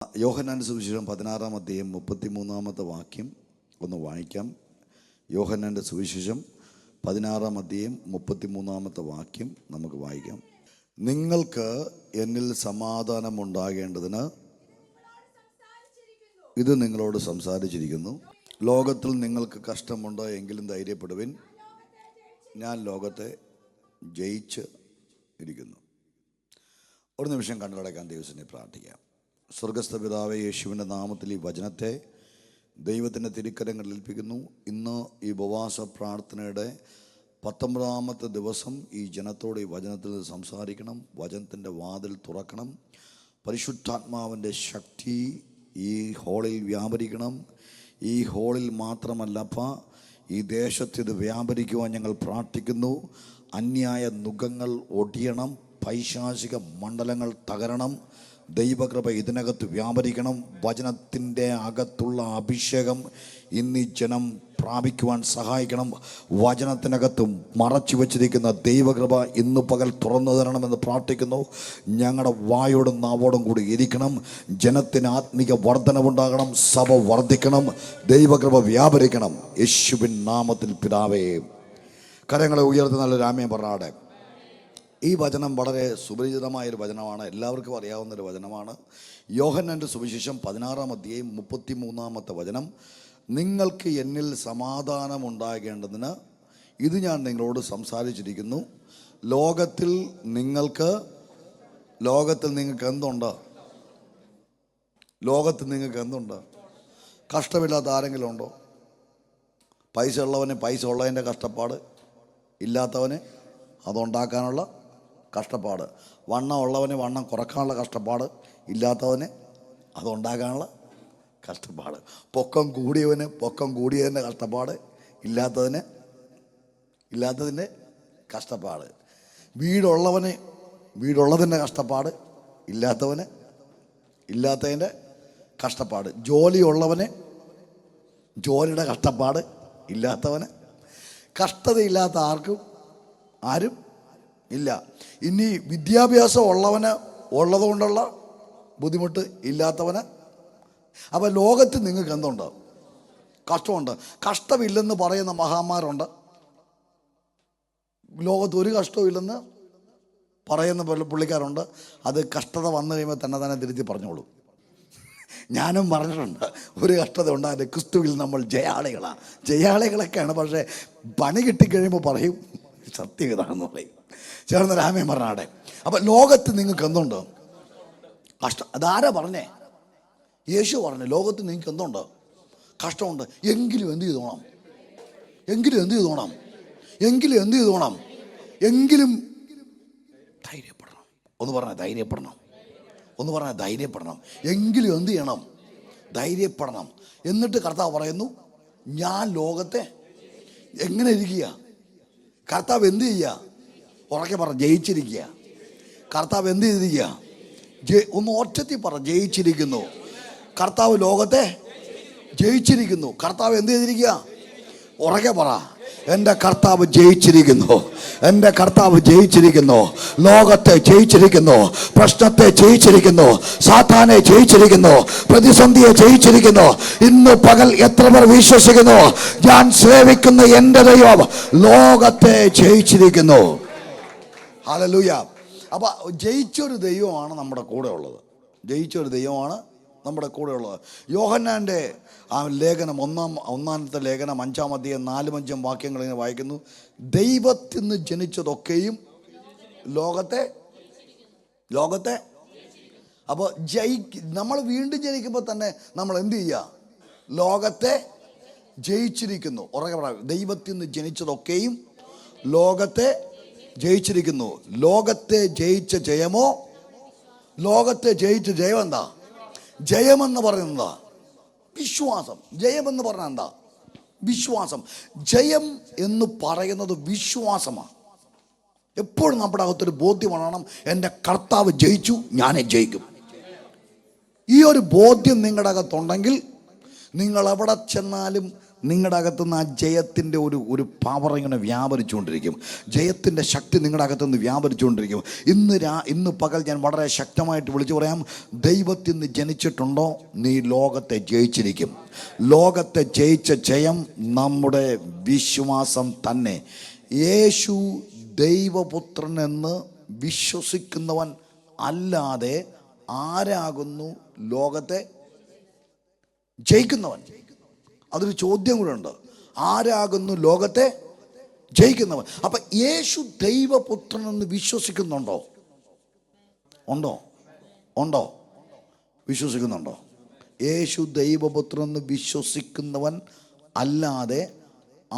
യോഹന്നാന്റെ സുവിശേഷം 16-ാം അധ്യായം 33-ാമത്തെ വാക്യം ഒന്ന് വായിക്കാം. യോഹന്നാന്റെ സുവിശേഷം 16-ാം അധ്യായം 33-ാമത്തെ വാക്യം നമുക്ക് വായിക്കാം. നിങ്ങൾക്ക് എന്നിൽ സമാധാനമുണ്ടാകേണ്ടതിന് ഇത് നിങ്ങളോട് സംസാരിച്ചിരിക്കുന്നു. ലോകത്തിൽ നിങ്ങൾക്ക് കഷ്ടമുണ്ട്, എങ്കിലും ധൈര്യപ്പെടുവിൻ, ഞാൻ ലോകത്തെ ജയിച്ച് ഇരിക്കുന്നു. ഒരു നിമിഷം കണ്ണടയ്ക്കാൻ ദൈവത്തിനെ പ്രാർത്ഥിക്കാം. സ്വർഗസ്ഥ പിതാവേ, യേശുവിൻ്റെ നാമത്തിൽ ഈ വചനത്തെ ദൈവത്തിൻ്റെ തിരുക്കരങ്ങളിൽ ഏൽപ്പിക്കുന്നു. ഇന്ന് ഈ ഉപവാസ പ്രാർത്ഥനയുടെ 19-ാമത്തെ ദിവസം ഈ ജനത്തോട് ഈ വചനത്തിൽ സംസാരിക്കണം. വചനത്തിൻ്റെ വാതിൽ തുറക്കണം. പരിശുദ്ധാത്മാവിൻ്റെ ശക്തി ഈ ഹോളിൽ വ്യാപരിക്കണം. ഈ ഹോളിൽ മാത്രമല്ലപ്പ, ഈ ദേശത്ത് ഇത് വ്യാപരിക്കുവാൻ ഞങ്ങൾ പ്രാർത്ഥിക്കുന്നു. അന്യായ നുഖങ്ങൾ ഒടിയണം, പൈശാചിക മണ്ഡലങ്ങൾ തകരണം. ദൈവകൃപ ഇതിനകത്ത് വ്യാപരിക്കണം. വചനത്തിൻ്റെ അകത്തുള്ള അഭിഷേകം ഇന്ന് ജനം പ്രാപിക്കുവാൻ സഹായിക്കണം. വചനത്തിനകത്ത് മറച്ചു വച്ചിരിക്കുന്ന ദൈവകൃപ ഇന്ന് പകൽ തുറന്നു തരണമെന്ന് പ്രാർത്ഥിക്കുന്നു. ഞങ്ങളുടെ വായോടും നാവോടും കൂടി ഇരിക്കണം. ജനത്തിന് ആത്മീക വർധനവുണ്ടാകണം. സഭ വർദ്ധിക്കണം. ദൈവകൃപ വ്യാപരിക്കണം. യേശുവിൻ നാമത്തിൽ പിതാവേ. കരങ്ങളെ ഉയർത്തി നല്ലൊരു ആമേൻ പറഞ്ഞാടെ. ഈ വചനം വളരെ സുപരിചിതമായൊരു വചനമാണ്, എല്ലാവർക്കും അറിയാവുന്നൊരു വചനമാണ്. യോഹന്നാന്റെ സുവിശേഷം 16-ാം അധ്യായം 33-ാമത്തെ വചനം. നിങ്ങൾക്ക് എന്നിൽ സമാധാനമുണ്ടാകേണ്ടതിന് ഇത് ഞാൻ നിങ്ങളോട് സംസാരിച്ചിരിക്കുന്നു. ലോകത്തിൽ നിങ്ങൾക്ക് എന്തുണ്ട്? ലോകത്തിൽ നിങ്ങൾക്ക് എന്തുണ്ട്? കഷ്ടമില്ലാത്ത ആരെങ്കിലും ഉണ്ടോ? പൈസ ഉള്ളവന് പൈസ ഉള്ളതിൻ്റെ കഷ്ടപ്പാട്, ഇല്ലാത്തവന് അതുണ്ടാക്കാനുള്ള കഷ്ടപ്പാട്. വണ്ണം ഉള്ളവന് വണ്ണം കുറക്കാനുള്ള കഷ്ടപ്പാട്, ഇല്ലാത്തവന് അതുണ്ടാക്കാനുള്ള കഷ്ടപ്പാട്. പൊക്കം കൂടിയവന് പൊക്കം കൂടിയതിൻ്റെ കഷ്ടപ്പാട്, ഇല്ലാത്തതിൻ്റെ കഷ്ടപ്പാട്. വീടുള്ളവന് വീടുള്ളതിൻ്റെ കഷ്ടപ്പാട്, ഇല്ലാത്തതിൻ്റെ കഷ്ടപ്പാട്. ജോലിയുള്ളവന് ജോലിയുടെ കഷ്ടപ്പാട്, ഇല്ലാത്തവന് കഷ്ടതയില്ലാത്ത ആരും ഇല്ല. ഇനി വിദ്യാഭ്യാസം ഉള്ളവന് ഉള്ളതുകൊണ്ടുള്ള ബുദ്ധിമുട്ട്, ഇല്ലാത്തവന്. അപ്പോൾ ലോകത്ത് നിങ്ങൾക്ക് എന്തുണ്ട്? കഷ്ടമുണ്ട്. കഷ്ടമില്ലെന്ന് പറയുന്ന മഹാന്മാരുണ്ട്. ലോകത്ത് ഒരു കഷ്ടമില്ലെന്ന് പറയുന്ന പുള്ളിക്കാരുണ്ട്. അത് കഷ്ടത വന്നു കഴിയുമ്പോൾ തന്നെ തിരുത്തി പറഞ്ഞോളൂ. ഞാനും പറഞ്ഞിട്ടുണ്ട്, ഒരു കഷ്ടത ഉണ്ടാകും, ക്രിസ്തുവിൽ നമ്മൾ ജയാളികളൊക്കെയാണ്. പക്ഷേ പണി കിട്ടിക്കഴിയുമ്പോൾ പറയും സത്യം ഇതാണെന്ന് പറയും. ചേർന്ന് രാമേ പറഞ്ഞാടെ. അപ്പം ലോകത്ത് നിങ്ങൾക്ക് എന്തുണ്ട്? കഷ്ടം. അതാരാ പറഞ്ഞേ? യേശു പറഞ്ഞു, ലോകത്ത് നിങ്ങൾക്ക് എന്തുണ്ട്? കഷ്ടമുണ്ട്. എങ്കിലും എന്ത് ചെയ്തോണം? എങ്കിലും ധൈര്യപ്പെടണം. ഒന്ന് പറഞ്ഞാൽ ധൈര്യപ്പെടണം. എങ്കിലും എന്ത് ചെയ്യണം? ധൈര്യപ്പെടണം. എന്നിട്ട് കർത്താവ് പറയുന്നു, ഞാൻ ലോകത്തെ എങ്ങനെ ഇരിക്കുക? കർത്താവ് എന്ത് ചെയ്യുക? ഉറക്കെ പറ, ജയിച്ചിരിക്കുക. കർത്താവ് എന്ത് ചെയ്തിരിക്കുക? ഒന്ന് ഒറ്റത്തിൽ പറ, ജയിച്ചിരിക്കുന്നു. കർത്താവ് ലോകത്തെ ജയിച്ചിരിക്കുന്നു. കർത്താവ് എന്ത് ചെയ്തിരിക്കുക? ഉറക്കെ പറ, എൻ്റെ കർത്താവ് ജയിച്ചിരിക്കുന്നു. എൻ്റെ കർത്താവ് ജയിച്ചിരിക്കുന്നു. ലോകത്തെ ജയിച്ചിരിക്കുന്നു. പ്രശ്നത്തെ ജയിച്ചിരിക്കുന്നു. സാത്താനെ ജയിച്ചിരിക്കുന്നു. പ്രതിസന്ധിയെ ജയിച്ചിരിക്കുന്നു. ഇന്ന് പകൽ എത്ര പേർ വിശ്വസിക്കുന്നു? ഞാൻ സേവിക്കുന്ന എൻ്റെ ദൈവം ലോകത്തെ ജയിച്ചിരിക്കുന്നു. ഹല്ലേലൂയ. അപ്പോൾ ജയിച്ചൊരു ദൈവമാണ് നമ്മുടെ കൂടെ ഉള്ളത്. യോഹന്നാൻ്റെ ആ ലേഖനം ഒന്നാമത്തെ ലേഖനം 5-ാം അധ്യായം 4-5 വാക്യങ്ങൾ ഇങ്ങനെ വായിക്കുന്നു. ദൈവത്തിൽ നിന്ന് ജനിച്ചതൊക്കെയും ലോകത്തെ അപ്പോൾ നമ്മൾ വീണ്ടും ജനിക്കുമ്പോൾ തന്നെ നമ്മൾ എന്ത് ചെയ്യുക? ലോകത്തെ ജയിച്ചിരിക്കുന്നു. ഉറക്കെ പറയാം, ദൈവത്തിൽ നിന്ന് ജനിച്ചതൊക്കെയും ലോകത്തെ ജയിച്ചിരിക്കുന്നു. ലോകത്തെ ജയിച്ച ജയമോ? ലോകത്തെ ജയിച്ച ജയം എന്താ? ജയമെന്ന് പറയുന്നതാ വിശ്വാസം. ജയമെന്ന് പറഞ്ഞാൽ എന്താ? വിശ്വാസം. ജയം എന്ന് പറയുന്നത് വിശ്വാസമാണ്. എപ്പോഴും നമ്മുടെ അകത്തൊരു ബോധ്യം വേണം, എൻ്റെ കർത്താവ് ജയിച്ചു, ഞാനേ ജയിക്കും. ഈ ഒരു ബോധ്യം നിങ്ങളുടെ അകത്തുണ്ടെങ്കിൽ നിങ്ങൾ എവിടെ ചെന്നാലും നിങ്ങളുടെ അകത്തുനിന്ന് ആ ജയത്തിൻ്റെ ഒരു പവർ ഇങ്ങനെ വ്യാപരിച്ചുകൊണ്ടിരിക്കും. ജയത്തിൻ്റെ ശക്തി നിങ്ങളുടെ അകത്തുനിന്ന് വ്യാപരിച്ചുകൊണ്ടിരിക്കും. ഇന്ന് പകൽ ഞാൻ വളരെ ശക്തമായിട്ട് വിളിച്ചു പറയാം, ദൈവത്തിൽ നിന്ന് ജനിച്ചിട്ടുണ്ടോ നീ ലോകത്തെ ജയിച്ചിരിക്കും. ലോകത്തെ ജയിച്ച ജയം നമ്മുടെ വിശ്വാസം തന്നെ. യേശു ദൈവപുത്രൻ എന്ന് വിശ്വസിക്കുന്നവൻ അല്ലാതെ ആരാകുന്നു ലോകത്തെ ജയിക്കുന്നവൻ? അതൊരു ചോദ്യം കൂടെ ഉണ്ട്. ആരാകുന്നു ലോകത്തെ ജയിക്കുന്നവൻ? അപ്പം യേശു ദൈവപുത്രൻ എന്ന് വിശ്വസിക്കുന്നുണ്ടോ? ഉണ്ടോ? വിശ്വസിക്കുന്നുണ്ടോ? യേശു ദൈവപുത്രൻ എന്ന് വിശ്വസിക്കുന്നവൻ അല്ലാതെ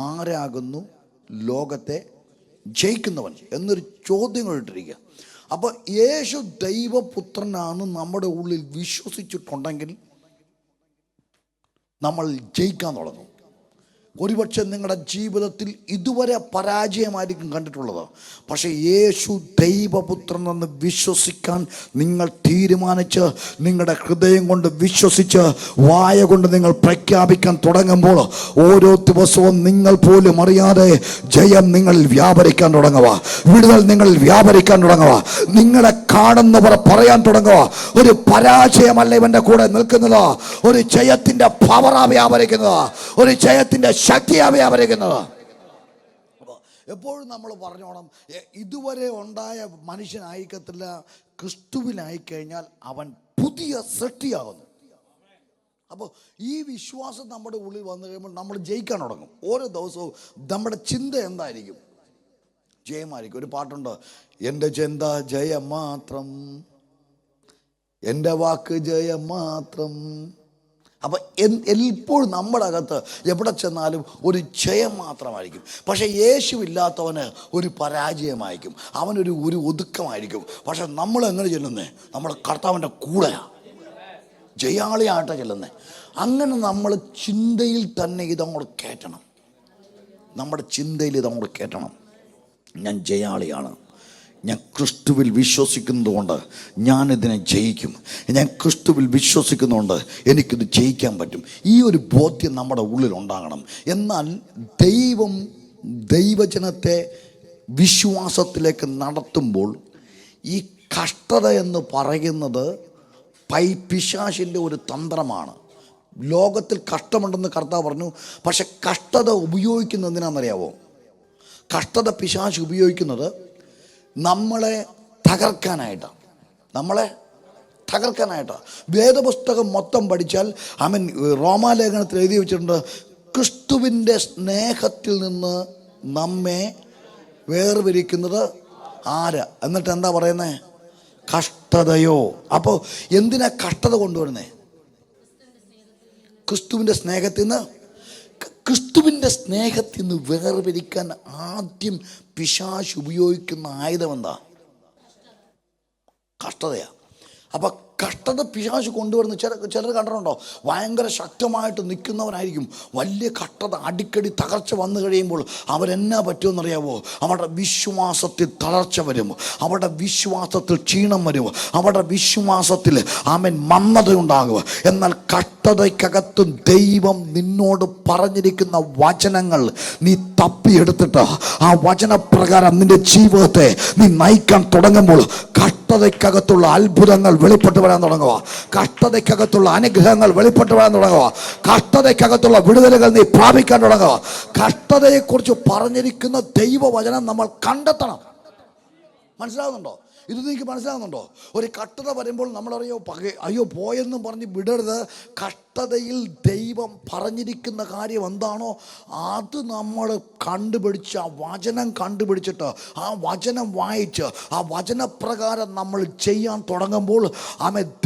ആരാകുന്നു ലോകത്തെ ജയിക്കുന്നവൻ എന്നൊരു ചോദ്യം ഇട്ടിരിക്കുക. അപ്പോൾ യേശു ദൈവപുത്രനാണ് നമ്മുടെ ഉള്ളിൽ വിശ്വസിച്ചിട്ടുണ്ടെങ്കിൽ നമ്മൾ ജയിക്കാൻ തുടങ്ങും. ഒരുപക്ഷെ നിങ്ങളുടെ ജീവിതത്തിൽ ഇതുവരെ പരാജയമായിരിക്കും കണ്ടിട്ടുള്ളത്. പക്ഷേ യേശു ദൈവപുത്രൻ എന്ന് വിശ്വസിക്കാൻ നിങ്ങൾ തീരുമാനിച്ച് നിങ്ങളുടെ ഹൃദയം കൊണ്ട് വിശ്വസിച്ച് വായ കൊണ്ട് നിങ്ങൾ പ്രഖ്യാപിക്കാൻ തുടങ്ങുമ്പോൾ ഓരോ ദിവസവും നിങ്ങൾ പോലും അറിയാതെ ജയം നിങ്ങളിൽ വ്യാപരിക്കാൻ തുടങ്ങുക, വിടുതൽ നിങ്ങളിൽ വ്യാപരിക്കാൻ തുടങ്ങുക. നിങ്ങളെ കാണുന്നവർ പറയാൻ തുടങ്ങുക, ഒരു പരാജയമല്ല ഇവൻ്റെ കൂടെ നിൽക്കുന്നത്, ഒരു ജയത്തിൻ്റെ പവറാ വ്യാപരിക്കുന്നത്, ഒരു ജയത്തിൻ്റെ ശക്തിയാ വ്യാപരിക്കുന്നത്. എപ്പോഴും നമ്മൾ പറഞ്ഞോണം, ഇതുവരെ ഉണ്ടായ മനുഷ്യനായിക്കത്തില്ല, ക്രിസ്തുവിനായിക്കഴിഞ്ഞാൽ അവൻ പുതിയ സൃഷ്ടിയാകുന്നു. അപ്പോൾ ഈ വിശ്വാസം നമ്മുടെ ഉള്ളിൽ വന്നു കഴിയുമ്പോൾ നമ്മൾ ജയിക്കാൻ തുടങ്ങും. ഓരോ ദിവസവും നമ്മുടെ ചിന്ത എന്തായിരിക്കും? ജയമായിരിക്കും. ഒരു പാട്ടുണ്ട്, എൻ്റെ ചിന്ത ജയം മാത്രം, എൻ്റെ വാക്ക് ജയം മാത്രം. അപ്പം എപ്പോഴും നമ്മുടെ അകത്ത് എവിടെ ചെന്നാലും ഒരു ജയം മാത്രമായിരിക്കും. പക്ഷേ യേശുവില്ലാത്തവന് ഒരു പരാജയമായിരിക്കും, അവനൊരു ഒതുക്കമായിരിക്കും. പക്ഷെ നമ്മൾ എങ്ങനെ ചെല്ലുന്നേ? നമ്മുടെ കർത്താവിൻ്റെ കൂടെയാണ്, ജയാളിയായിട്ട് ചെല്ലുന്നേ. അങ്ങനെ നമ്മൾ ചിന്തയിൽ തന്നെ ഇതങ്ങോട്ട് കയറ്റണം. നമ്മുടെ ചിന്തയിൽ ഇതങ്ങോട്ട് കയറ്റണം. ഞാൻ ജയാളിയാണ്, ഞാൻ ക്രിസ്തുവിൽ വിശ്വസിക്കുന്നതുകൊണ്ട് ഞാനിതിനെ ജയിക്കും, ഞാൻ ക്രിസ്തുവിൽ വിശ്വസിക്കുന്നതുകൊണ്ട് എനിക്കിത് ജയിക്കാൻ പറ്റും. ഈ ഒരു ബോധ്യം നമ്മുടെ ഉള്ളിൽ ഉണ്ടാകണം. എന്നാൽ ദൈവജനത്തെ വിശ്വാസത്തിലേക്ക് നടത്തുമ്പോൾ ഈ കഷ്ടത എന്ന് പറയുന്നത് പിശാചിൻ്റെ ഒരു തന്ത്രമാണ്. ലോകത്തിൽ കഷ്ടമുണ്ടെന്ന് കർത്താവ് പറഞ്ഞു. പക്ഷെ കഷ്ടത ഉപയോഗിക്കുന്നത് എന്തിനാണെന്നറിയാവോ? കഷ്ടത പിശാച് ഉപയോഗിക്കുന്നത് നമ്മളെ തകർക്കാനായിട്ടാണ്. വേദപുസ്തകം മൊത്തം പഠിച്ചാൽ റോമാലേഖനത്തിൽ എഴുതി വെച്ചിട്ടുണ്ട്, ക്രിസ്തുവിൻ്റെ സ്നേഹത്തിൽ നിന്ന് നമ്മെ വേർപിരിക്കുന്നത് ആര്? എന്നിട്ട് എന്താ പറയുന്നത്? കഷ്ടതയോ. അപ്പോൾ എന്തിനാ കഷ്ടത കൊണ്ടുവരുന്നേ? ക്രിസ്തുവിൻ്റെ സ്നേഹത്തിൽ നിന്ന് വേർപിരിക്കാൻ ആദ്യം പിശാച് ഉപയോഗിക്കുന്ന ആയുധം എന്താ? കഷ്ടതയാണ്. അപ്പം കഷ്ടത പിശാച് കൊണ്ടുവരുന്ന ചിലർ കണ്ടിട്ടുണ്ടോ? ഭയങ്കര ശക്തമായിട്ട് നിൽക്കുന്നവനായിരിക്കും. വലിയ കഷ്ടത അടിക്കടി തകർച്ച വന്നു കഴിയുമ്പോൾ അവരെന്നാ പറ്റുമെന്നറിയാവോ? അവരുടെ വിശ്വാസത്തിൽ തളർച്ച വരും, അവരുടെ വിശ്വാസത്തിൽ ക്ഷീണം വരും, അവരുടെ വിശ്വാസത്തിൽ മന്ദതയുണ്ടാകുക. എന്നാൽ കഷ്ടതയ്ക്കകത്തും ദൈവം നിന്നോട് പറഞ്ഞിരിക്കുന്ന വചനങ്ങൾ നീ തപ്പിയെടുത്തിട്ട് ആ വചനപ്രകാരം നിന്റെ ജീവിതത്തെ നീ നയിക്കാൻ തുടങ്ങുമ്പോൾ കഷ്ടതയ്ക്കകത്തുള്ള അത്ഭുതങ്ങൾ വെളിപ്പെട്ട് വരാൻ തുടങ്ങുക, കഷ്ടതയ്ക്കകത്തുള്ള അനുഗ്രഹങ്ങൾ വെളിപ്പെട്ട് വരാൻ തുടങ്ങുക, കഷ്ടതയ്ക്കകത്തുള്ള വിടുതലുകൾ നീ പ്രാപിക്കാൻ തുടങ്ങുക. കഷ്ടതയെക്കുറിച്ച് പറഞ്ഞിരിക്കുന്ന ദൈവവചനം നമ്മൾ കണ്ടെത്തണം. മനസ്സിലാകുന്നുണ്ടോ? ഇത് നിങ്ങൾക്ക് മനസ്സിലാകുന്നുണ്ടോ? ഒരു കഷ്ടത വരുമ്പോൾ നമ്മളറിയോ അയ്യോ പോയെന്നും പറഞ്ഞ് വിടരുത്. കഷ്ടതയിൽ ദൈവം പറഞ്ഞിരിക്കുന്ന കാര്യം എന്താണോ അത് നമ്മൾ കണ്ടുപിടിച്ച് ആ വചനം കണ്ടുപിടിച്ചിട്ട് ആ വചനം വായിച്ച് ആ വചനപ്രകാരം നമ്മൾ ചെയ്യാൻ തുടങ്ങുമ്പോൾ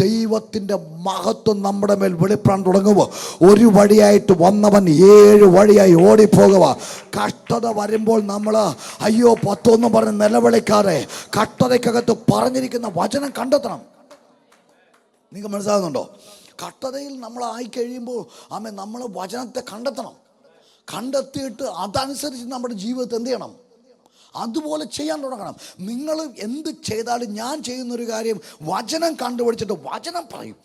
ദൈവത്തിൻ്റെ മഹത്വം നമ്മുടെ മേൽ വെളിപ്പെടാൻ തുടങ്ങുമ്പോൾ ഒരു വഴിയായിട്ട് വന്നവൻ 7 വഴിയായി ഓടിപ്പോകുക. കഷ്ടത വരുമ്പോൾ നമ്മൾ അയ്യോ പത്തൊന്നും പറഞ്ഞ് നിലവിളിക്കാതെ കഷ്ടതയ്ക്കകത്ത് പറഞ്ഞിരിക്കുന്ന വചനം കണ്ടെത്തണം. നിങ്ങൾക്ക് മനസ്സിലാകുന്നുണ്ടോ? കഷ്ടതയിൽ നമ്മൾ ആയിക്കഴിയുമ്പോൾ നമ്മൾ വചനത്തെ കണ്ടെത്തിയിട്ട് അതനുസരിച്ച് നമ്മുടെ ജീവിതത്തെ എന്ത് ചെയ്യണം? അതുപോലെ ചെയ്യാൻ തുടങ്ങണം. നിങ്ങൾ എന്ത് ചെയ്താലും ഞാൻ ചെയ്യുന്നൊരു കാര്യം വചനം കണ്ടുപിടിച്ചിട്ട് വചനം പറയും.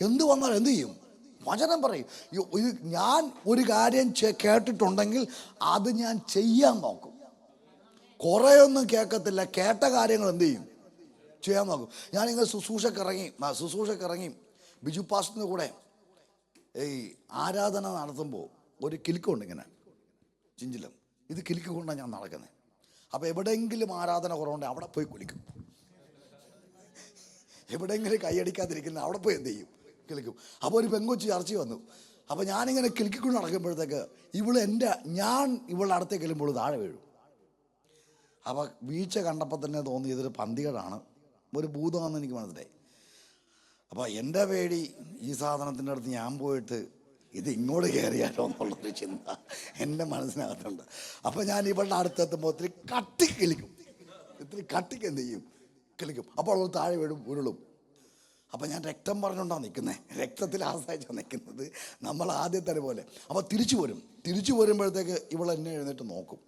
എന്ത് വന്നാലും എന്ത് ചെയ്യും? വചനം പറയും. ഇത് ഞാൻ ഒരു കാര്യം കേട്ടിട്ടുണ്ടെങ്കിൽ അത് ഞാൻ ചെയ്യാൻ നോക്കും. കുറേയൊന്നും കേൾക്കത്തില്ല, കേട്ട കാര്യങ്ങൾ എന്ത് ചെയ്യും, ചെയ്യാൻ നോക്കും. ഞാനിങ്ങനെ ശുശ്രൂഷക്ക് ഇറങ്ങി ബിജു പാസ്റ്ററിൻ്റെ കൂടെ ഈ ആരാധന നടത്തുമ്പോൾ ഒരു കിലുക്കുണ്ട് ഇങ്ങനെ ചിഞ്ചിലം. ഇത് കിലുക്ക് കൊണ്ടാണ് ഞാൻ നടക്കുന്നത്. അപ്പോൾ എവിടെയെങ്കിലും ആരാധന കുറവുണ്ടെങ്കിൽ അവിടെ പോയി കുലിക്കും. എവിടെയെങ്കിലും കൈയടിക്കാതിരിക്കുന്ന അവിടെ പോയി എന്ത് ചെയ്യും, കിളിക്കും. അപ്പോൾ ഒരു പെങ്കൊച്ച് ചർച്ച വന്നു. അപ്പോൾ ഞാനിങ്ങനെ കിളിക്കൊണ്ട് നടക്കുമ്പോഴത്തേക്ക് ഞാൻ ഇവളുടെ അടുത്തേക്ക് ചെല്ലുമ്പോൾ താഴെ വീഴും. അപ്പോൾ വീഴ്ച കണ്ടപ്പോൾ തന്നെ തോന്നി ഇതൊരു പന്തികേടാണ്, ഒരു ഭൂതമാണെന്ന് എനിക്ക് മനസ്സിലായി. അപ്പോൾ എൻ്റെ പേടി ഈ സാധനത്തിൻ്റെ അടുത്ത് ഞാൻ പോയിട്ട് ഇത് ഇങ്ങോട്ട് കയറിയാലോ എന്നുള്ളൊരു ചിന്ത എൻ്റെ മനസ്സിനകത്തുണ്ട്. അപ്പോൾ ഞാൻ ഇവളുടെ അടുത്തെത്തുമ്പോൾ ഇത്തിരി കട്ടിക്ക് എന്ത് ചെയ്യും, കിളിക്കും. അപ്പോൾ അവൾ താഴെ വീഴും, ഉരുളും. അപ്പം ഞാൻ രക്തം പറഞ്ഞുകൊണ്ടാണ് നിൽക്കുന്നത്, രക്തത്തിൽ ആശ്രയിച്ചാണ് നിൽക്കുന്നത്, നമ്മൾ ആദ്യത്തെ പോലെ. അപ്പോൾ തിരിച്ചു വരുമ്പോഴത്തേക്ക് ഇവൾ എന്നെ എഴുന്നേറ്റ് നോക്കും.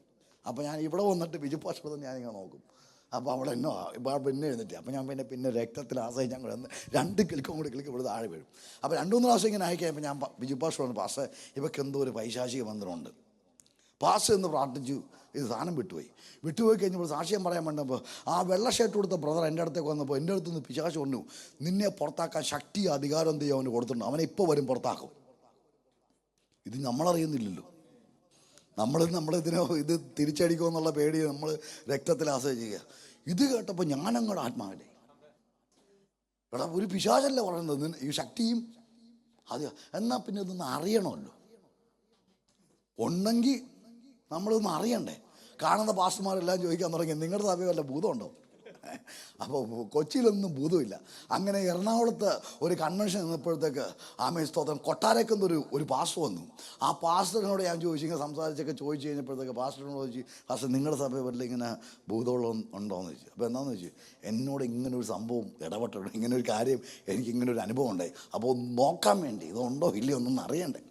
അപ്പോൾ ഞാൻ ഇവിടെ വന്നിട്ട് ബിജു പാസ്റ്റർ ഞാനിങ്ങനെ നോക്കും. അപ്പോൾ അവൾ പിന്നെ എഴുന്നേറ്റ്. അപ്പോൾ ഞാൻ പിന്നെ രക്തത്തിൽ ആശ്രയിച്ച് ഞാൻ കൂടെ 2 കിളിക്കും ഇവിടെ താഴെ വീഴും. അപ്പോൾ 2-3 പ്രാവശ്യം ഇങ്ങനെ ആയിക്കഴിഞ്ഞപ്പോൾ ഞാൻ ബിജു പാസ്റ്റർ പറഞ്ഞു, പാസ്റ്റർ ഇവർക്ക് എന്തോ ഒരു പൈശാചിക ബന്ധനമുണ്ട്. പാസ്റ്റർ എന്ന് പ്രാർത്ഥിച്ചു, ഇത് സാധനം വിട്ടുപോയി കഴിഞ്ഞപ്പോൾ സാക്ഷ്യം പറയാൻ വേണ്ടപ്പോൾ ആ വെള്ള ഷർട്ട് കൊടുത്ത ബ്രദർ എൻ്റെ അടുത്തേക്ക് വന്നപ്പോൾ എൻ്റെ അടുത്ത് നിന്ന് പിശാച് പറഞ്ഞു, നിന്നെ പുറത്താക്കാൻ ശക്തി അധികാരം എന്ത് ചെയ്യും അവന് കൊടുത്തിട്ടുണ്ട്, അവനെ ഇപ്പോൾ വരും പുറത്താക്കും. ഇത് നമ്മളറിയുന്നില്ലല്ലോ. ഇത് തിരിച്ചടിക്കുമെന്നുള്ള പേടി നമ്മൾ രക്തത്തിൽ ആശ്രയിക്കുക. ഇത് കേട്ടപ്പോൾ ഞാനങ്ങോട്ട് ആത്മാവില്ലേ, എടാ ഒരു പിശാചല്ല പറയുന്നത്, ഈ ശക്തിയും അത് എന്നാൽ പിന്നെ ഇതൊന്ന് അറിയണമല്ലോ. ഉണ്ടെങ്കിൽ നമ്മളിതൊന്നും അറിയണ്ടേ. കാണുന്ന പാസ്റ്റർമാരെല്ലാം ചോദിക്കാൻ തുടങ്ങി, നിങ്ങളുടെ സഭയിൽ വല്ല ഭൂതമുണ്ടോ? അപ്പോൾ കൊച്ചിയിലൊന്നും ഭൂതമില്ല. അങ്ങനെ എറണാകുളത്ത് ഒരു കൺവെൻഷൻ നിന്നപ്പോഴത്തേക്ക് സ്തോത്രം കൊട്ടാരക്കുന്നൊരു പാസ്റ്റർ വന്നു. ആ പാസ്റ്ററിനോട് ഞാൻ ഇങ്ങനെ ചോദിച്ചു കഴിഞ്ഞപ്പോഴത്തേക്ക് പാസ്റ്ററിനോട് ചോദിച്ചു, പാസ്റ്റർ നിങ്ങളുടെ സഭയിൽ വല്ല ഇങ്ങനെ ഭൂതമുള്ള ഉണ്ടോയെന്ന് ചോദിച്ചു. അപ്പോൾ എന്താണെന്ന് ചോദിച്ചു, എന്നോട് ഇങ്ങനൊരു സംഭവം ഇടപെട്ടിട്ടുണ്ട്, ഇങ്ങനൊരു കാര്യം എനിക്ക് ഇങ്ങനൊരു അനുഭവം ഉണ്ടായി. അപ്പോൾ നോക്കാൻ വേണ്ടി ഇതുണ്ടോ ഇല്ലയോ ഒന്നും അറിയണ്ടേ.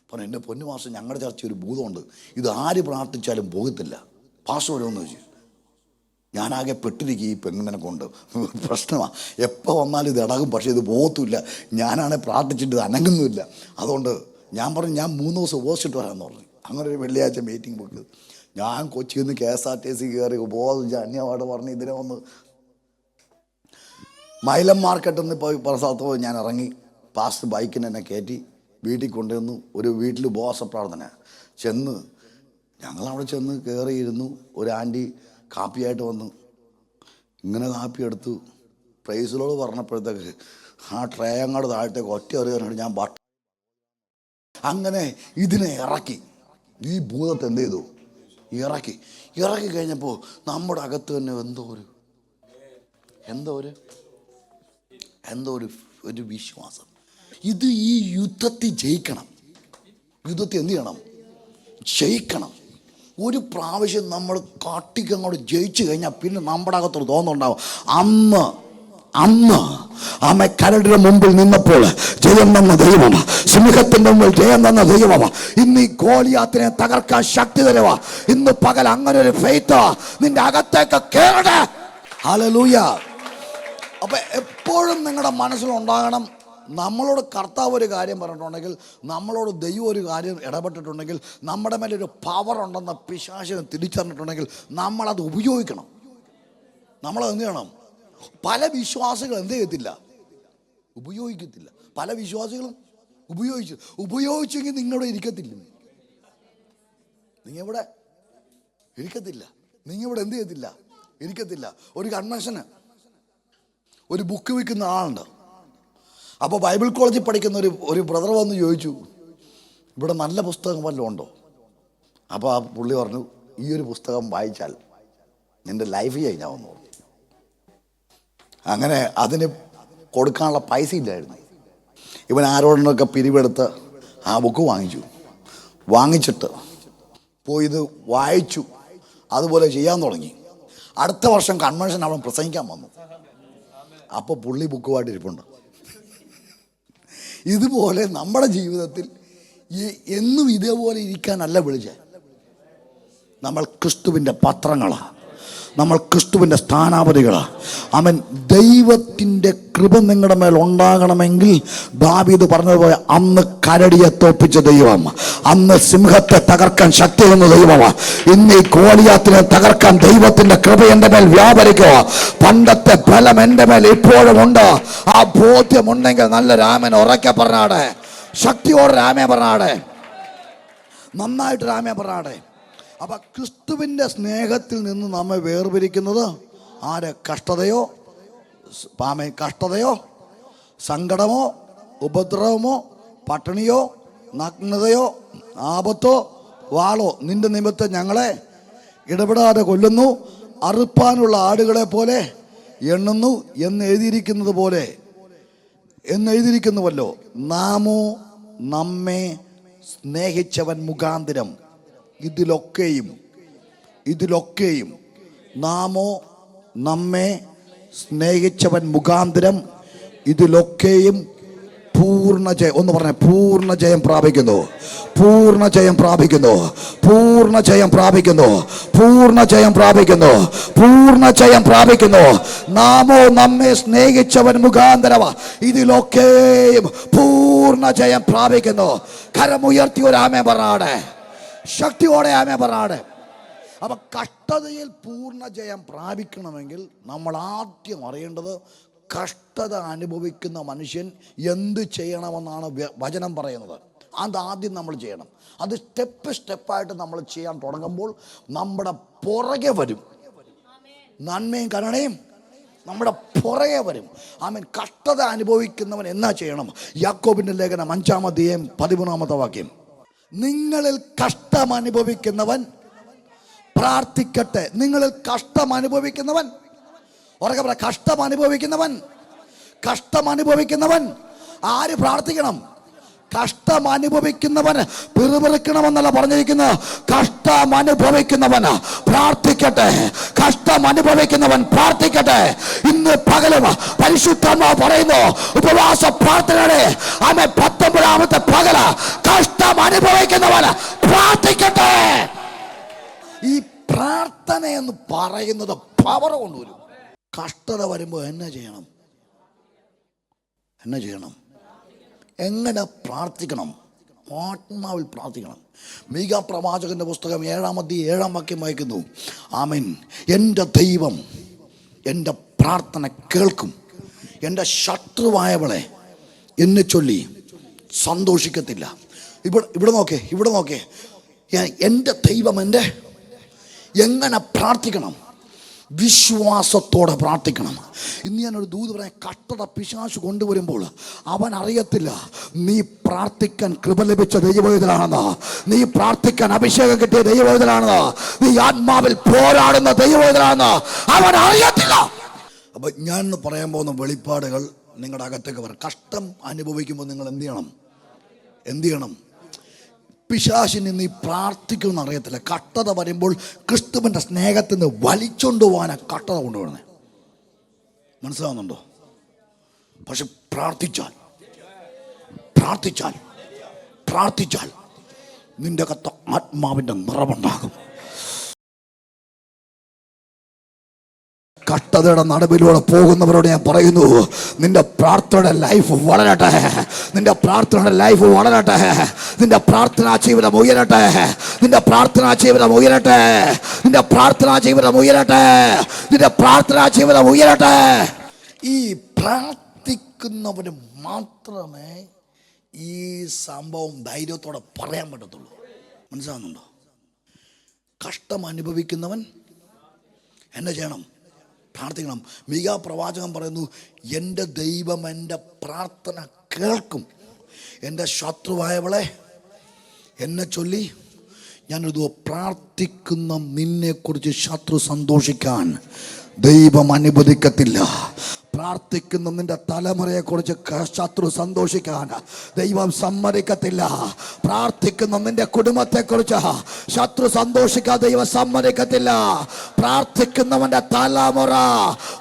പറഞ്ഞു, എൻ്റെ പൊന്നു പാസ്റ്റർ ഞങ്ങളുടെ ചർച്ചയിൽ ഒരു ഭൂതമുണ്ട്, ഇത് ആര് പ്രാർത്ഥിച്ചാലും പോകത്തില്ല. പാസ്റ്റർ വരുമെന്ന് ചോദിച്ചു. ഞാനാകെ പെട്ടിരിക്കും, ഈ പെണ്ണിനെ കൊണ്ട് പ്രശ്നമാണ്, എപ്പോൾ വന്നാലും ഇത് ഇടകും, പക്ഷേ ഇത് പോകത്തുമില്ല. ഞാനാണെ പ്രാർത്ഥിച്ചിട്ട് ഇത് അനങ്ങുന്നുമില്ല. അതുകൊണ്ട് ഞാൻ പറഞ്ഞു, ഞാൻ 3 ദിവസം ഉപവസിച്ചിട്ട് വരാമെന്ന് പറഞ്ഞു. അങ്ങനെ ഒരു വെള്ളിയാഴ്ച മീറ്റിംഗ് ബുക്ക്. ഞാൻ കൊച്ചിയിൽ നിന്ന് KSRTC കയറി ഉപവസിച്ച് അന്യപാട് പറഞ്ഞ് ഇതിനെ ഒന്ന് മൈലം മാർക്കറ്റിൽ നിന്ന് പോയി പല സ്ഥലത്ത് പോയി ഞാൻ ഇറങ്ങി. പാസ്റ്റ് ബൈക്കിന് എന്നെ കയറ്റി വീട്ടിൽ കൊണ്ടുവന്നു. ഒരു വീട്ടിൽ ഉപവാസ പ്രാർത്ഥന ഞങ്ങളവിടെ ചെന്ന് കയറിയിരുന്നു. ഒരു ആൻറ്റി കാപ്പിയായിട്ട് വന്നു, ഇങ്ങനെ കാപ്പി എടുത്തു. പ്രൈസിലോട് പറഞ്ഞപ്പോഴത്തേക്ക് ആ ട്രേ അങ്ങോട്ട് താഴത്തേക്ക് ഒറ്റ എറിയാനായിട്ട് ഞാൻ അങ്ങനെ ഇതിനെ ഇറക്കി. ഈ ഭൂതത്തെ എന്ത് ചെയ്തു, ഇറക്കി കഴിഞ്ഞപ്പോൾ നമ്മുടെ അകത്ത് തന്നെ എന്തോ ഒരു വിശ്വാസം. ഇത് ഈ യുദ്ധത്തിൽ ജയിക്കണം. യുദ്ധത്തിൽ എന്ത് ചെയ്യണം, ജയിക്കണം. ഒരു പ്രാവശ്യം നമ്മൾ കാട്ടിക്കങ്ങോട്ട് ജയിച്ചു കഴിഞ്ഞാൽ പിന്നെ നമ്മുടെ അകത്തൊരു തോന്നുന്നുണ്ടാവും, അന്ന് കരടിന്റെ മുമ്പിൽ നിന്നപ്പോൾ ജയം തന്ന ദൈവമാണ്, സിംഹത്തിന്റെ മുമ്പിൽ ജയം തന്ന ദൈവമാണ്. ഇന്ന് ഈ ഗോലിയാത്തിനെ തകർക്കാൻ ശക്തി തരുക. ഇന്ന് പകൽ അങ്ങനെ ഒരു ഫെയ്ത്ത് നിന്റെ അകത്തേക്ക് കേറട്ടെ. ഹല്ലേലൂയ. അപ്പൊ എപ്പോഴും നിങ്ങളുടെ മനസ്സിലുണ്ടാകണം, നമ്മളോട് കർത്താവ് ഒരു കാര്യം പറഞ്ഞിട്ടുണ്ടെങ്കിൽ, നമ്മളോട് ദൈവം ഒരു കാര്യം ഇടപെട്ടിട്ടുണ്ടെങ്കിൽ, നമ്മുടെ മേലൊരു പവർ ഉണ്ടെന്ന് പിശാചിനെ തിരിച്ചറിഞ്ഞിട്ടുണ്ടെങ്കിൽ നമ്മളത് ഉപയോഗിക്കണം. നമ്മളത് എന്ത് ചെയ്യണം? പല വിശ്വാസികൾ എന്ത് ചെയ്യത്തില്ല, ഉപയോഗിക്കത്തില്ല. പല വിശ്വാസികളും ഉപയോഗിച്ചെങ്കിൽ നിങ്ങളിവിടെ ഇരിക്കത്തില്ല. നിങ്ങളിവിടെ ഇരിക്കത്തില്ല. നിങ്ങളിവിടെ എന്ത് ചെയ്യത്തില്ല, ഇരിക്കത്തില്ല. ഒരു കൺവെൻഷന് ഒരു ബുക്ക് വിൽക്കുന്ന ആളുണ്ട്. അപ്പോൾ ബൈബിൾ കോളേജിൽ പഠിക്കുന്ന ഒരു ബ്രദർ വന്ന് ചോദിച്ചു, ഇവിടെ നല്ല പുസ്തകം വല്ലതും ഉണ്ടോ? അപ്പോൾ ആ പുള്ളി പറഞ്ഞു, ഈ ഒരു പുസ്തകം വായിച്ചാൽ നിൻ്റെ ലൈഫ് കഴിഞ്ഞാവുന്നു. അങ്ങനെ അതിന് കൊടുക്കാനുള്ള പൈസ ഇല്ലായിരുന്നു. ഇവൻ ആരോടൊക്കെ പിരിവെടുത്ത് ആ ബുക്ക് വാങ്ങിച്ചിട്ട് പോയി ഇത് വായിച്ചു, അതുപോലെ ചെയ്യാൻ തുടങ്ങി. അടുത്ത വർഷം കൺവെൻഷൻ അവൻ പ്രസംഗിക്കാൻ വന്നു. അപ്പോൾ പുള്ളി ബുക്കുമായിട്ട് ഇരിപ്പുണ്ട്. ഇതുപോലെ നമ്മുടെ ജീവിതത്തിൽ എന്നും ഇതേപോലെ ഇരിക്കാനല്ല വിളിച്ചത്. നമ്മൾ ക്രിസ്തുവിൻ്റെ പത്രങ്ങളാണ്. നമ്മൾ ക്രിസ്തുവിൻ്റെ സ്ഥാനാപതികളാണ്. അവൻ ദൈവത്തിൻ്റെ കൃപ നിങ്ങളുടെ മേൽ ഉണ്ടാകണമെങ്കിൽ ദാവീദ് പറഞ്ഞതുപോലെ അന്ന് കരടിയെ തോൽപ്പിച്ച ദൈവം, അന്ന് സിംഹത്തെ തകർക്കാൻ ശക്തിയുള്ള ദൈവമാണ്. ഇന്ന് ഈ ഗോലിയാത്തിനെ തകർക്കാൻ ദൈവത്തിൻ്റെ കൃപ എൻ്റെ മേൽ വ്യാപരിക്കുക. പണ്ടത്തെ ബലം എൻ്റെ മേൽ ഇപ്പോഴും ഉണ്ട്. ആ ബോധ്യമുണ്ടെങ്കിൽ നല്ല രാമൻ ഉറക്കെ പറഞ്ഞാടെ, ശക്തിയോടെ രാമേ പറഞ്ഞാടെ, നന്നായിട്ട് രാമേ പറഞ്ഞാടെ. അപ്പൊ ക്രിസ്തുവിൻ്റെ സ്നേഹത്തിൽ നിന്ന് നമ്മെ വേർപിരിക്കുന്നത് ആര്? കഷ്ടതയോ, കഷ്ടതയോ, സങ്കടമോ, ഉപദ്രവമോ, പട്ടിണിയോ, നഗ്നതയോ, ആപത്തോ, വാളോ നിന്റെ നിമിത്തം ഞങ്ങളെ ഇടപെടാതെ കൊല്ലുന്നു, അറുപ്പാനുള്ള ആടുകളെ പോലെ എണ്ണുന്നു എന്ന് എഴുതിയിരിക്കുന്നുവല്ലോ. നാമോ നമ്മെ സ്നേഹിച്ചവൻ മുഖാന്തരം ഇതിലൊക്കെയും നാമോ നമ്മെ സ്നേഹിച്ചവൻ മുഖാന്തരം ഇതിലൊക്കെയും പൂർണ്ണ ജയം, ഒന്ന് പറഞ്ഞേ, പൂർണ്ണ ജയം പ്രാപിക്കുന്നു, പൂർണ്ണ ജയം പ്രാപിക്കുന്നു, പൂർണ്ണ ജയം പ്രാപിക്കുന്നു, പൂർണ്ണ ജയം പ്രാപിക്കുന്നു, പൂർണ്ണ ജയം പ്രാപിക്കുന്നു. നാമോ നമ്മെ സ്നേഹിച്ചവൻ മുഖാന്തരവ ഇതിലൊക്കെയും പൂർണ്ണ ജയം പ്രാപിക്കുന്നു. കരമുയർത്തി ഒരു ആമേൻ പറഞ്ഞാടെ, ശക്തിയോടെ ആമേൻ പറഞ്ഞാടെ. അപ്പൊ കഷ്ടതയിൽ പൂർണ്ണ ജയം പ്രാപിക്കണമെങ്കിൽ നമ്മൾ ആദ്യം അറിയേണ്ടത്, കഷ്ടത അനുഭവിക്കുന്ന മനുഷ്യൻ എന്ത് ചെയ്യണമെന്നാണ് വചനം പറയുന്നത്. അതാദ്യം നമ്മൾ ചെയ്യണം. അത് സ്റ്റെപ്പായിട്ട് നമ്മൾ ചെയ്യാൻ തുടങ്ങുമ്പോൾ നമ്മുടെ പുറകെ വരും നന്മയും കരുണയും, നമ്മുടെ പുറകെ വരും. ആമേൻ. കഷ്ടത അനുഭവിക്കുന്നവൻ എന്നാ ചെയ്യണം? യാക്കോബിന്റെ ലേഖനം 5-ാം അധ്യായം 13-ാമത്തെ വാക്യം, നിങ്ങളിൽ കഷ്ടം അനുഭവിക്കുന്നവൻ പ്രാർത്ഥിക്കട്ടെ. നിങ്ങളിൽ കഷ്ടം അനുഭവിക്കുന്നവൻ, ഉറക്കെ പറ, കഷ്ടം അനുഭവിക്കുന്നവൻ ആര് പ്രാർത്ഥിക്കണം? കഷ്ടം അനുഭവിക്കുന്നവൻ പിറുപിറുക്കണമെന്നല്ല പറഞ്ഞിരിക്കുന്നത്. കഷ്ടം അനുഭവിക്കുന്നവൻ പ്രാർത്ഥിക്കട്ടെ, കഷ്ടം അനുഭവിക്കുന്നവൻ പ്രാർത്ഥിക്കട്ടെ. ഇന്ന് പകലും പരിശുദ്ധാത്മാവ് പറയുന്നു, ഉപവാസ പ്രാർത്ഥനയുടെ 19-ാമത്തെ പകല കഷ്ടം അനുഭവിക്കുന്നവൻ പ്രാർത്ഥിക്കട്ടെ. ഈ പ്രാർത്ഥന എന്ന് പറയുന്നത് പവർ കൊണ്ടുവരും. കഷ്ടത വരുമ്പോൾ എന്നെ ചെയ്യണം? എങ്ങനെ പ്രാർത്ഥിക്കണം? ആത്മാവിൽ പ്രാർത്ഥിക്കണം. മീകാ പ്രവാചകന്റെ പുസ്തകം 7-ാം അധ്യായം 7-ാം വാക്യം വായിക്കുന്നു. ആമേൻ. എൻ്റെ ദൈവം എൻ്റെ പ്രാർത്ഥന കേൾക്കും, എൻ്റെ ശത്രുവായവളെ എന്നെ ചൊല്ലി സന്തോഷിക്കത്തില്ല. ഇവിടെ നോക്കേ, എൻ്റെ ദൈവം എങ്ങനെ പ്രാർത്ഥിക്കണം? വിശ്വാസത്തോടെ പ്രാർത്ഥിക്കണം. ഇന്ന് ഞാനൊരു ദൂത് പറയാം. കഷ്ടത പിശാച് കൊണ്ടുവരുമ്പോൾ അവൻ അറിയത്തില്ല നീ പ്രാർത്ഥിക്കാൻ കൃപ ലഭിച്ച ദൈവവേദനാണെന്ന്, നീ പ്രാർത്ഥിക്കാൻ അഭിഷേകം കിട്ടിയ ദൈവവേദനാണെന്ന്, നീ ആത്മാവിൽ പോരാടുന്ന ദൈവവേദനാണെന്ന് അവൻ അറിയത്തില്ല. അപ്പൊ ഞാൻ പറയാൻ പോകുന്ന വെളിപ്പാടുകൾ നിങ്ങളുടെ അകത്തേക്ക് വരും. കഷ്ടം അനുഭവിക്കുമ്പോൾ നിങ്ങൾ എന്ത് ചെയ്യണം? പിശാചിന് നീ പ്രാർത്ഥിക്കുമെന്ന് അറിയത്തില്ല. കഷ്ടത വരുമ്പോൾ ക്രിസ്തുവിൻ്റെ സ്നേഹത്തിൽ നിന്ന് വലിച്ചോണ്ട് പോകാനാണ് കഷ്ടത കൊണ്ടുവരുന്നത്. മനസ്സിലാവുന്നുണ്ടോ? പക്ഷെ പ്രാർത്ഥിച്ചാൽ നിന്റെ അകത്ത് ആത്മാവിൻ്റെ നിറവുണ്ടാകും. കഷ്ടതയുടെ നടുവിലൂടെ പോകുന്നവരോട് ഞാൻ പറയുന്നു, നിന്റെ പ്രാർത്ഥനയുടെ ലൈഫ് വളരട്ടെ, നിന്റെ പ്രാർത്ഥനയുടെ ലൈഫ് വളരട്ടെ, നിന്റെ പ്രാർത്ഥനാ ജീവിതം ഉയരട്ടെ, നിന്റെ പ്രാർത്ഥനാ ജീവിതം ഉയരട്ടെ, നിന്റെ പ്രാർത്ഥനാ ജീവിതം ഉയരട്ടെ, നിന്റെ പ്രാർത്ഥനാ ജീവിതം ഉയരട്ടെ. ഈ പ്രാർത്ഥിക്കുന്നവന് മാത്രമേ ഈ സംഭവം ധൈര്യത്തോടെ പറയാൻ പറ്റത്തുള്ളൂ. മനസ്സിലാവുന്നുണ്ടോ? കഷ്ടം അനുഭവിക്കുന്നവൻ എന്നെ ചെയ്യണം? പ്രാർത്ഥിക്കണം. മീകാ പ്രവാചകൻ പറയുന്നു, എൻ്റെ ദൈവം എൻ്റെ പ്രാർത്ഥന കേൾക്കും, എൻ്റെ ശത്രുവായവളെ എന്നെ ചൊല്ലി ഞാനൊരു പ്രാർത്ഥിക്കുന്ന നിന്നെക്കുറിച്ച് ശത്രു സന്തോഷിക്കാൻ ദൈവം അനുവദിക്കത്തില്ല. പ്രാർത്ഥിക്കുന്ന നിന്റെ തലമുറയെക്കുറിച്ച് ശത്രു സന്തോഷിക്കാൻ ദൈവം സമ്മതിക്കത്തില്ല. പ്രാർത്ഥിക്കുന്ന നിന്റെ കുടുംബത്തെക്കുറിച്ച് ശത്രു സന്തോഷിക്കാൻ ദൈവം സമ്മതിക്കത്തില്ല. പ്രാർത്ഥിക്കുന്നവന്റെ തലമുറ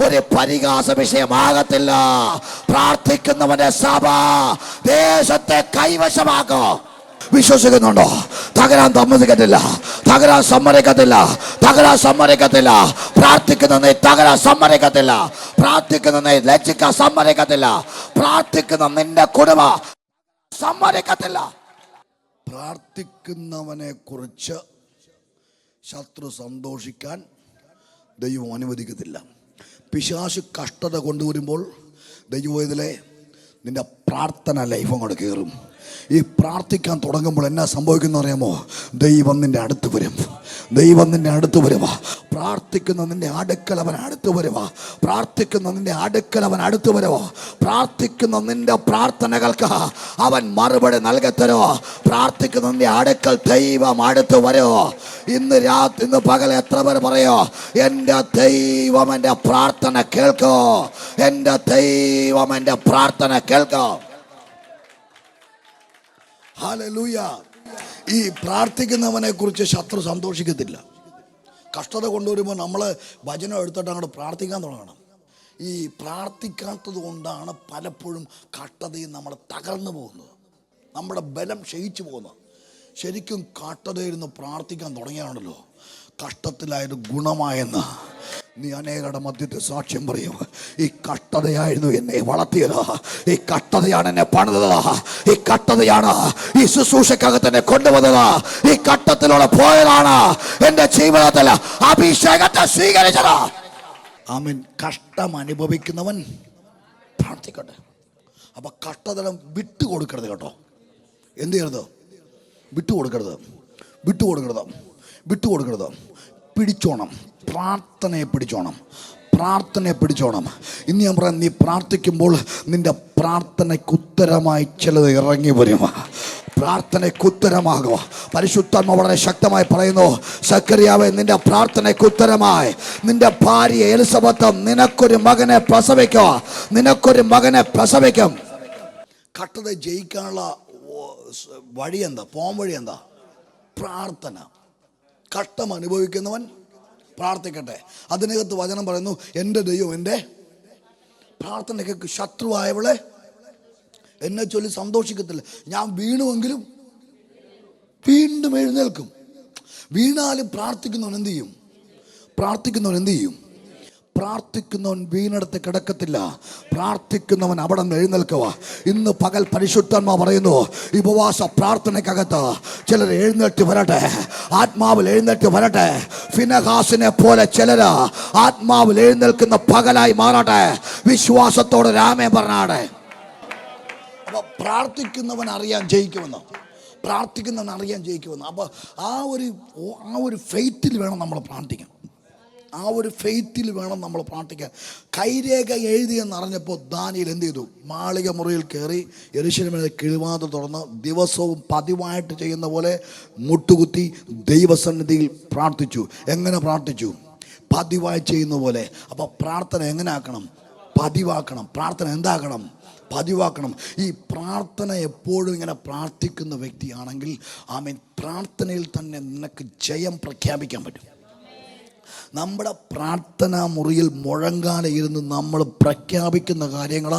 ഒരു പരിഹാസ വിഷയമാകത്തില്ല. പ്രാർത്ഥിക്കുന്നവന്റെ സഭ ദേശത്തെ കൈവശമാക്കും. വിശ്വസിക്കുന്നുണ്ടോ? തകരാൻ സമ്മതിക്കത്തില്ല, തകരാൻ സമ്മതിക്കത്തില്ല, തകരാൻ സമ്മതിക്കത്തില്ല. പ്രാർത്ഥിക്കുന്ന നീ തകരാൻ സമ്മതിക്കത്തില്ല, പ്രാർത്ഥിക്കുന്ന നീ ലജ്ജിക്കാൻ സമ്മതിക്കത്തില്ല, പ്രാർത്ഥിക്കുന്ന നിന്റെ കുടുംബം സമ്മതിക്കത്തില്ല. പ്രാർത്ഥിക്കുന്നവനെ കുറിച്ച് ശത്രു സന്തോഷിക്കാൻ ദൈവം അനുവദിക്കത്തില്ല. പിശാച് കഷ്ടത കൊണ്ടുവരുമ്പോൾ ദൈവവേദലേ നിന്റെ പ്രാർത്ഥന ലൈഫ് അങ്ങോട്ട് കയറും. ഈ പ്രാർത്ഥിക്കാൻ തുടങ്ങുമ്പോൾ എന്നാ സംഭവിക്കുന്ന അറിയാമോ? ദൈവം നിന്റെ അടുത്ത് വരും, ദൈവം നിന്റെ അടുത്ത് വരുവാ. പ്രാർത്ഥിക്കുന്ന നിന്റെ അടുക്കൽ അവൻ അടുത്ത് വരുവാ, പ്രാർത്ഥിക്കുന്ന നിന്റെ അടുക്കൽ അവൻ അടുത്ത് വരുവാ. പ്രാർത്ഥിക്കുന്ന നിന്റെ പ്രാർത്ഥനകൾക്ക് അവൻ മറുപടി നൽകത്തരുവോ. പ്രാർത്ഥിക്കുന്ന നിന്റെ അടുക്കൽ ദൈവം അടുത്ത് വരുവോ. ഇന്ന് പകൽ എത്ര പേർ പറയോ, എൻ്റെ ദൈവം എൻ്റെ പ്രാർത്ഥന കേൾക്കോ, എൻ്റെ ദൈവം എൻ്റെ പ്രാർത്ഥന കേൾക്കോ. ഹല്ലേലൂയ. ഈ പ്രാർത്ഥിക്കുന്നവനെ കുറിച്ച് ശത്രു സന്തോഷിക്കത്തില്ല. കഷ്ടത കൊണ്ടുവരുമ്പോൾ നമ്മൾ വചനം എടുത്തിട്ട് അങ്ങോട്ട് പ്രാർത്ഥിക്കാൻ തുടങ്ങണം. ഈ പ്രാർത്ഥിക്കാത്തത് കൊണ്ടാണ് പലപ്പോഴും കഷ്ടതയും നമ്മൾ തകർന്നു പോകുന്നത്, നമ്മുടെ ബലം ക്ഷയിച്ചു പോകുന്നത്. ശരിക്കും കഷ്ടതയിരുന്ന് പ്രാർത്ഥിക്കാൻ തുടങ്ങിയാണല്ലോ കഷ്ടത്തിലായത് ഗുണമായെന്ന് നീ അനേകരുടെ മധ്യത്തിൽ സാക്ഷ്യം പറയും. ഈ കഷ്ടതയായിരുന്നു എന്നെ വളർത്തിയത്, ഈ കഷ്ടതയാണ് എന്നെ പണിതത്, ഈ കഷ്ടതയാണ് ഈ ശുശ്രൂഷക്കകത്ത് എന്നെ കൊണ്ടുവന്നത്, ഈ കഷ്ടത്തിലൂടെ പോയതാണ് എൻ്റെ ജീവിതത്തിൽ അഭിഷേകത്തെ സ്വീകരിച്ചത്. ആമേൻ. കഷ്ടം അനുഭവിക്കുന്നവൻ പ്രാർത്ഥിക്കട്ടെ. അപ്പൊ കഷ്ടതലം വിട്ടുകൊടുക്കരുത് കേട്ടോ. എന്ത് ചെയ്യരുത്? വിട്ടുകൊടുക്കരുത്, വിട്ടുകൊടുക്കരുത്, വിട്ടുകൊടുക്കരുത്. പിടിച്ചോണം, പ്രാർത്ഥനയെ പിടിച്ചോണം, പ്രാർത്ഥനയെ പിടിച്ചോണം. ഇന്ന് ഞാൻ പറയാം, നീ പ്രാർത്ഥിക്കുമ്പോൾ നിന്റെ പ്രാർത്ഥനയ്ക്ക് ഉത്തരമായി ചിലത് ഇറങ്ങി വരും, പ്രാർത്ഥനയ്ക്ക് ഉത്തരമാകുക. പരിശുദ്ധാത്മ വളരെ ശക്തമായി പറയുന്നു, സക്കറിയാവേ, നിന്റെ പ്രാർത്ഥനയ്ക്ക് ഉത്തരമായി നിന്റെ ഭാര്യ എലിസബത്ത് നിനക്കൊരു മകനെ പ്രസവിക്കുക, നിനക്കൊരു മകനെ പ്രസവിക്കും. കഷ്ടത ജയിക്കാനുള്ള വഴി എന്താ? പോം വഴി എന്താ? പ്രാർത്ഥന. കഷ്ടം അനുഭവിക്കുന്നവൻ പ്രാർത്ഥിക്കട്ടെ. അതിനകത്ത് വചനം പറയുന്നു, എൻ്റെ ദൈവം എൻ്റെ പ്രാർത്ഥനയ്ക്ക് ശത്രുവായവളെ എന്നെ ചൊല്ലി സന്തോഷിക്കത്തില്ല. ഞാൻ വീണുവെങ്കിലും വീണ്ടും എഴുന്നേൽക്കും. വീണാലും പ്രാർത്ഥിക്കുന്നവൻ എന്ത് ചെയ്യും? പ്രാർത്ഥിക്കുന്നവൻ എന്ത് ചെയ്യും? പ്രാർത്ഥിക്കുന്നവൻ വീണെടുത്ത് കിടക്കത്തില്ല, പ്രാർത്ഥിക്കുന്നവൻ അവിടെ നിന്ന് എഴുന്നേൽക്കുക. ഇന്ന് പകൽ പരിശുദ്ധാത്മാവ് പറയുന്നു, ഈ ഉപവാസ പ്രാർത്ഥനയ്ക്കകത്ത് ചിലർ എഴുന്നേറ്റ് വരട്ടെ, ആത്മാവിൽ എഴുന്നേറ്റ് വരട്ടെ. ഫിനെഹാസിനെ പോലെ ചിലർ ആത്മാവിൽ എഴുന്നേൽക്കുന്ന പകലായി മാറട്ടെ. വിശ്വാസത്തോടെ രാമേ പറഞ്ഞാടെ. അപ്പൊ പ്രാർത്ഥിക്കുന്നവൻ അറിയാൻ ജയിക്കുമെന്ന്, പ്രാർത്ഥിക്കുന്നവൻ അറിയാൻ ജയിക്കുമെന്ന്. അപ്പൊ ആ ഒരു ഫെയ്ത്തിൽ വേണം നമ്മൾ പ്രാർത്ഥിക്കാൻ, ആ ഒരു ഫെയ്ത്തിൽ വേണം നമ്മൾ പ്രാർത്ഥിക്കാൻ. കൈരേഖ എഴുതിയെന്ന് അറിഞ്ഞപ്പോൾ ദാനിയേൽ എന്ത് ചെയ്തു? മാളിക മുറിയിൽ കയറി യെരൂശലേമിലെ കിളിവാതിൽ തുറന്ന് ദിവസവും പതിവായിട്ട് ചെയ്യുന്ന പോലെ മുട്ടുകുത്തി ദൈവസന്നിധിയിൽ പ്രാർത്ഥിച്ചു. എങ്ങനെ പ്രാർത്ഥിച്ചു? പതിവായി ചെയ്യുന്ന പോലെ. അപ്പോൾ പ്രാർത്ഥന എങ്ങനെ ആക്കണം? പതിവാക്കണം. പ്രാർത്ഥന എന്താക്കണം? പതിവാക്കണം. ഈ പ്രാർത്ഥന എപ്പോഴും ഇങ്ങനെ പ്രാർത്ഥിക്കുന്ന വ്യക്തിയാണെങ്കിൽ ആമേൻ, പ്രാർത്ഥനയിൽ തന്നെ നിനക്ക് ജയം പ്രഖ്യാപിക്കാൻ പറ്റും. നമ്മുടെ പ്രാർത്ഥനാ മുറിയിൽ മുഴങ്കാല ഇരുന്ന് നമ്മൾ പ്രഖ്യാപിക്കുന്ന കാര്യങ്ങൾ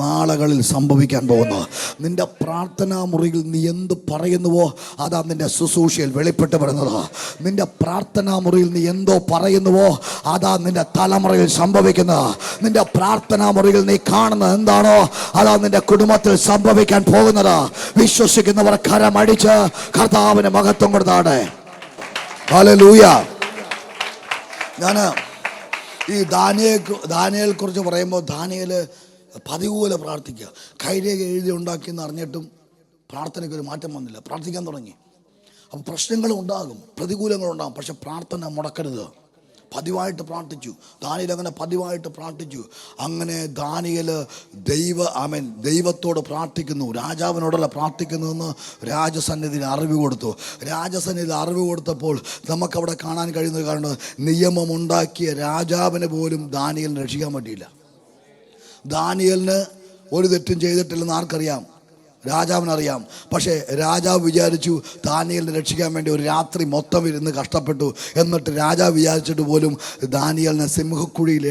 നാളുകളിൽ സംഭവിക്കാൻ പോകുന്നത്. നിന്റെ പ്രാർത്ഥനാ മുറിയിൽ നീ എന്ത് പറയുന്നുവോ അതാ നിന്റെ ശുശ്രൂഷയിൽ വെളിപ്പെട്ട് വരുന്നത്. നിന്റെ പ്രാർത്ഥനാ മുറിയിൽ നീ എന്തോ പറയുന്നുവോ അതാ നിന്റെ തലമുറയിൽ സംഭവിക്കുന്നത്. നിന്റെ പ്രാർത്ഥനാ മുറിയിൽ നീ കാണുന്നത് എന്താണോ അതാ നിന്റെ കുടുംബത്തിൽ സംഭവിക്കാൻ പോകുന്നത്. വിശ്വസിക്കുന്നവർ കരമടിച്ച് കർത്താവിന് മഹത്വം കൊടുത്താണ്. ഹല്ലേലൂയ. ഞാൻ ഈ ദാനിയേൽ കുറിച്ച് പറയുമ്പോൾ ദാനിയേൽ പതിവ് പോലെ പ്രാർത്ഥിക്കുക. കൈരേഖ എഴുതി ഉണ്ടാക്കിയെന്ന് അറിഞ്ഞിട്ടും പ്രാർത്ഥനയ്ക്കൊരു മാറ്റം വന്നില്ല. പ്രാർത്ഥിക്കാൻ തുടങ്ങി. അപ്പം പ്രശ്നങ്ങളുണ്ടാകും, പ്രതികൂലങ്ങളുണ്ടാകും, പക്ഷെ പ്രാർത്ഥന മുടക്കരുത്. പതിവായിട്ട് പ്രാർത്ഥിച്ചു. ദാനിയേൽ അങ്ങനെ പതിവായിട്ട് പ്രാർത്ഥിച്ചു. അങ്ങനെ ദാനിയേൽ ദൈവത്തോട് പ്രാർത്ഥിക്കുന്നു, രാജാവിനോടല്ല പ്രാർത്ഥിക്കുന്നതെന്ന് രാജസന്നിധിയിൽ അറിവ് കൊടുത്തു. രാജസന്നിധിയിൽ അറിവ് കൊടുത്തപ്പോൾ നമുക്കവിടെ കാണാൻ കഴിയുന്ന കാരണം, നിയമമുണ്ടാക്കിയ രാജാവിന് പോലും ദാനിയേലിനെ രക്ഷിക്കാൻ പറ്റിയില്ല. ദാനിയേലിന് ഒരു തെറ്റും ചെയ്തിട്ടില്ലെന്ന് ആർക്കറിയാം? രാജാവിനറിയാം. പക്ഷേ രാജാവ് വിചാരിച്ചു ദാനിയേലിനെ രക്ഷിക്കാൻ വേണ്ടി ഒരു രാത്രി മൊത്തം ഇരുന്ന് കഷ്ടപ്പെട്ടു. എന്നിട്ട് രാജാവ് വിചാരിച്ചിട്ട് പോലും ദാനിയേലിനെ സിംഹക്കുഴിയിൽ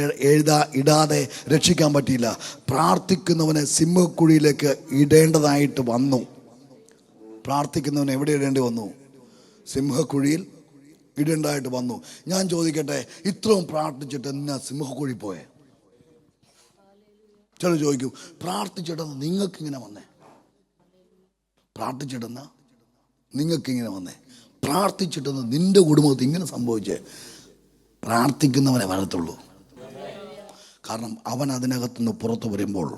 ഇടാതെ രക്ഷിക്കാൻ പറ്റിയില്ല. പ്രാർത്ഥിക്കുന്നവനെ സിംഹക്കുഴിയിലേക്ക് ഇടേണ്ടതായിട്ട് വന്നു. പ്രാർത്ഥിക്കുന്നവന് എവിടെ ഇടേണ്ടി വന്നു? സിംഹക്കുഴിയിൽ ഇടേണ്ടതായിട്ട് വന്നു. ഞാൻ ചോദിക്കട്ടെ, ഇത്രയും പ്രാർത്ഥിച്ചിട്ട് എന്നാ സിംഹക്കുഴി പോയേ? ചില ചോദിക്കും, പ്രാർത്ഥിച്ചിട്ടെന്ന് നിങ്ങൾക്കിങ്ങനെ വന്നേ? പ്രാർത്ഥിച്ചിട്ടെന്നാ നിങ്ങൾക്കിങ്ങനെ വന്നേ? പ്രാർത്ഥിച്ചിട്ടെന്ന് നിന്റെ കുടുംബത്തിൽ ഇങ്ങനെ സംഭവിച്ചേ? പ്രാർത്ഥിക്കുന്നവനെ വരത്തുള്ളൂ. കാരണം അവൻ അതിനകത്തുനിന്ന് പുറത്തു വരുമ്പോൾ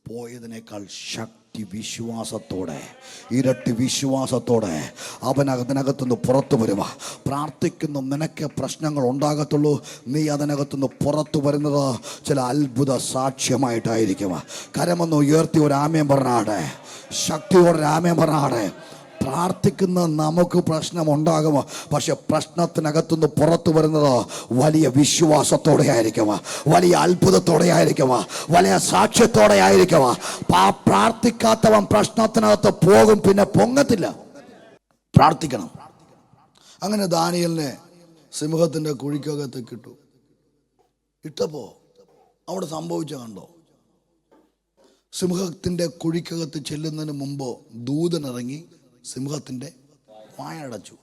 പോയതിനേക്കാൾ ശക്തി വിശ്വാസത്തോടെ, ഇരട്ടി വിശ്വാസത്തോടെ അവൻ അതിനകത്തുനിന്ന് പുറത്തു വരുക. പ്രാർത്ഥിക്കുന്ന നിനക്ക് പ്രശ്നങ്ങൾ ഉണ്ടാകത്തുള്ളൂ. നീ അതിനകത്തുനിന്ന് പുറത്തു വരുന്നത് ചില അത്ഭുത സാക്ഷ്യമായിട്ടായിരിക്കും. കരമൊന്ന് ഉയർത്തി ഒരു ആമേൻ പറഞ്ഞാടെ, ശക്തിയോടെ ആമേൻ പറഞ്ഞാടെ. പ്രാർത്ഥിക്കുന്ന നമുക്ക് പ്രശ്നം ഉണ്ടാകുമോ? പക്ഷെ പ്രശ്നത്തിനകത്തുനിന്ന് പുറത്തു വരുന്നത് വലിയ വിശ്വാസത്തോടെ ആയിരിക്കും, വലിയ അത്ഭുതത്തോടെ ആയിരിക്കും, വലിയ സാക്ഷ്യത്തോടെ ആയിരിക്കും. പ്രാർത്ഥിക്കാത്തവൻ പ്രശ്നത്തിനകത്ത് പോകും, പിന്നെ പൊങ്ങത്തില്ല. പ്രാർത്ഥിക്കണം. അങ്ങനെ ദാനിയേലിനെ സിംഹത്തിൻ്റെ കുഴിക്കകത്ത് ഇട്ടപ്പോൾ അവിടെ സംഭവിച്ച കണ്ടോ? സിംഹത്തിൻ്റെ കുഴിക്കകത്ത് ചെല്ലുന്നതിന് മുമ്പ് ദൂതനിറങ്ങി സിംഹത്തിൻ്റെ വായടച്ചു.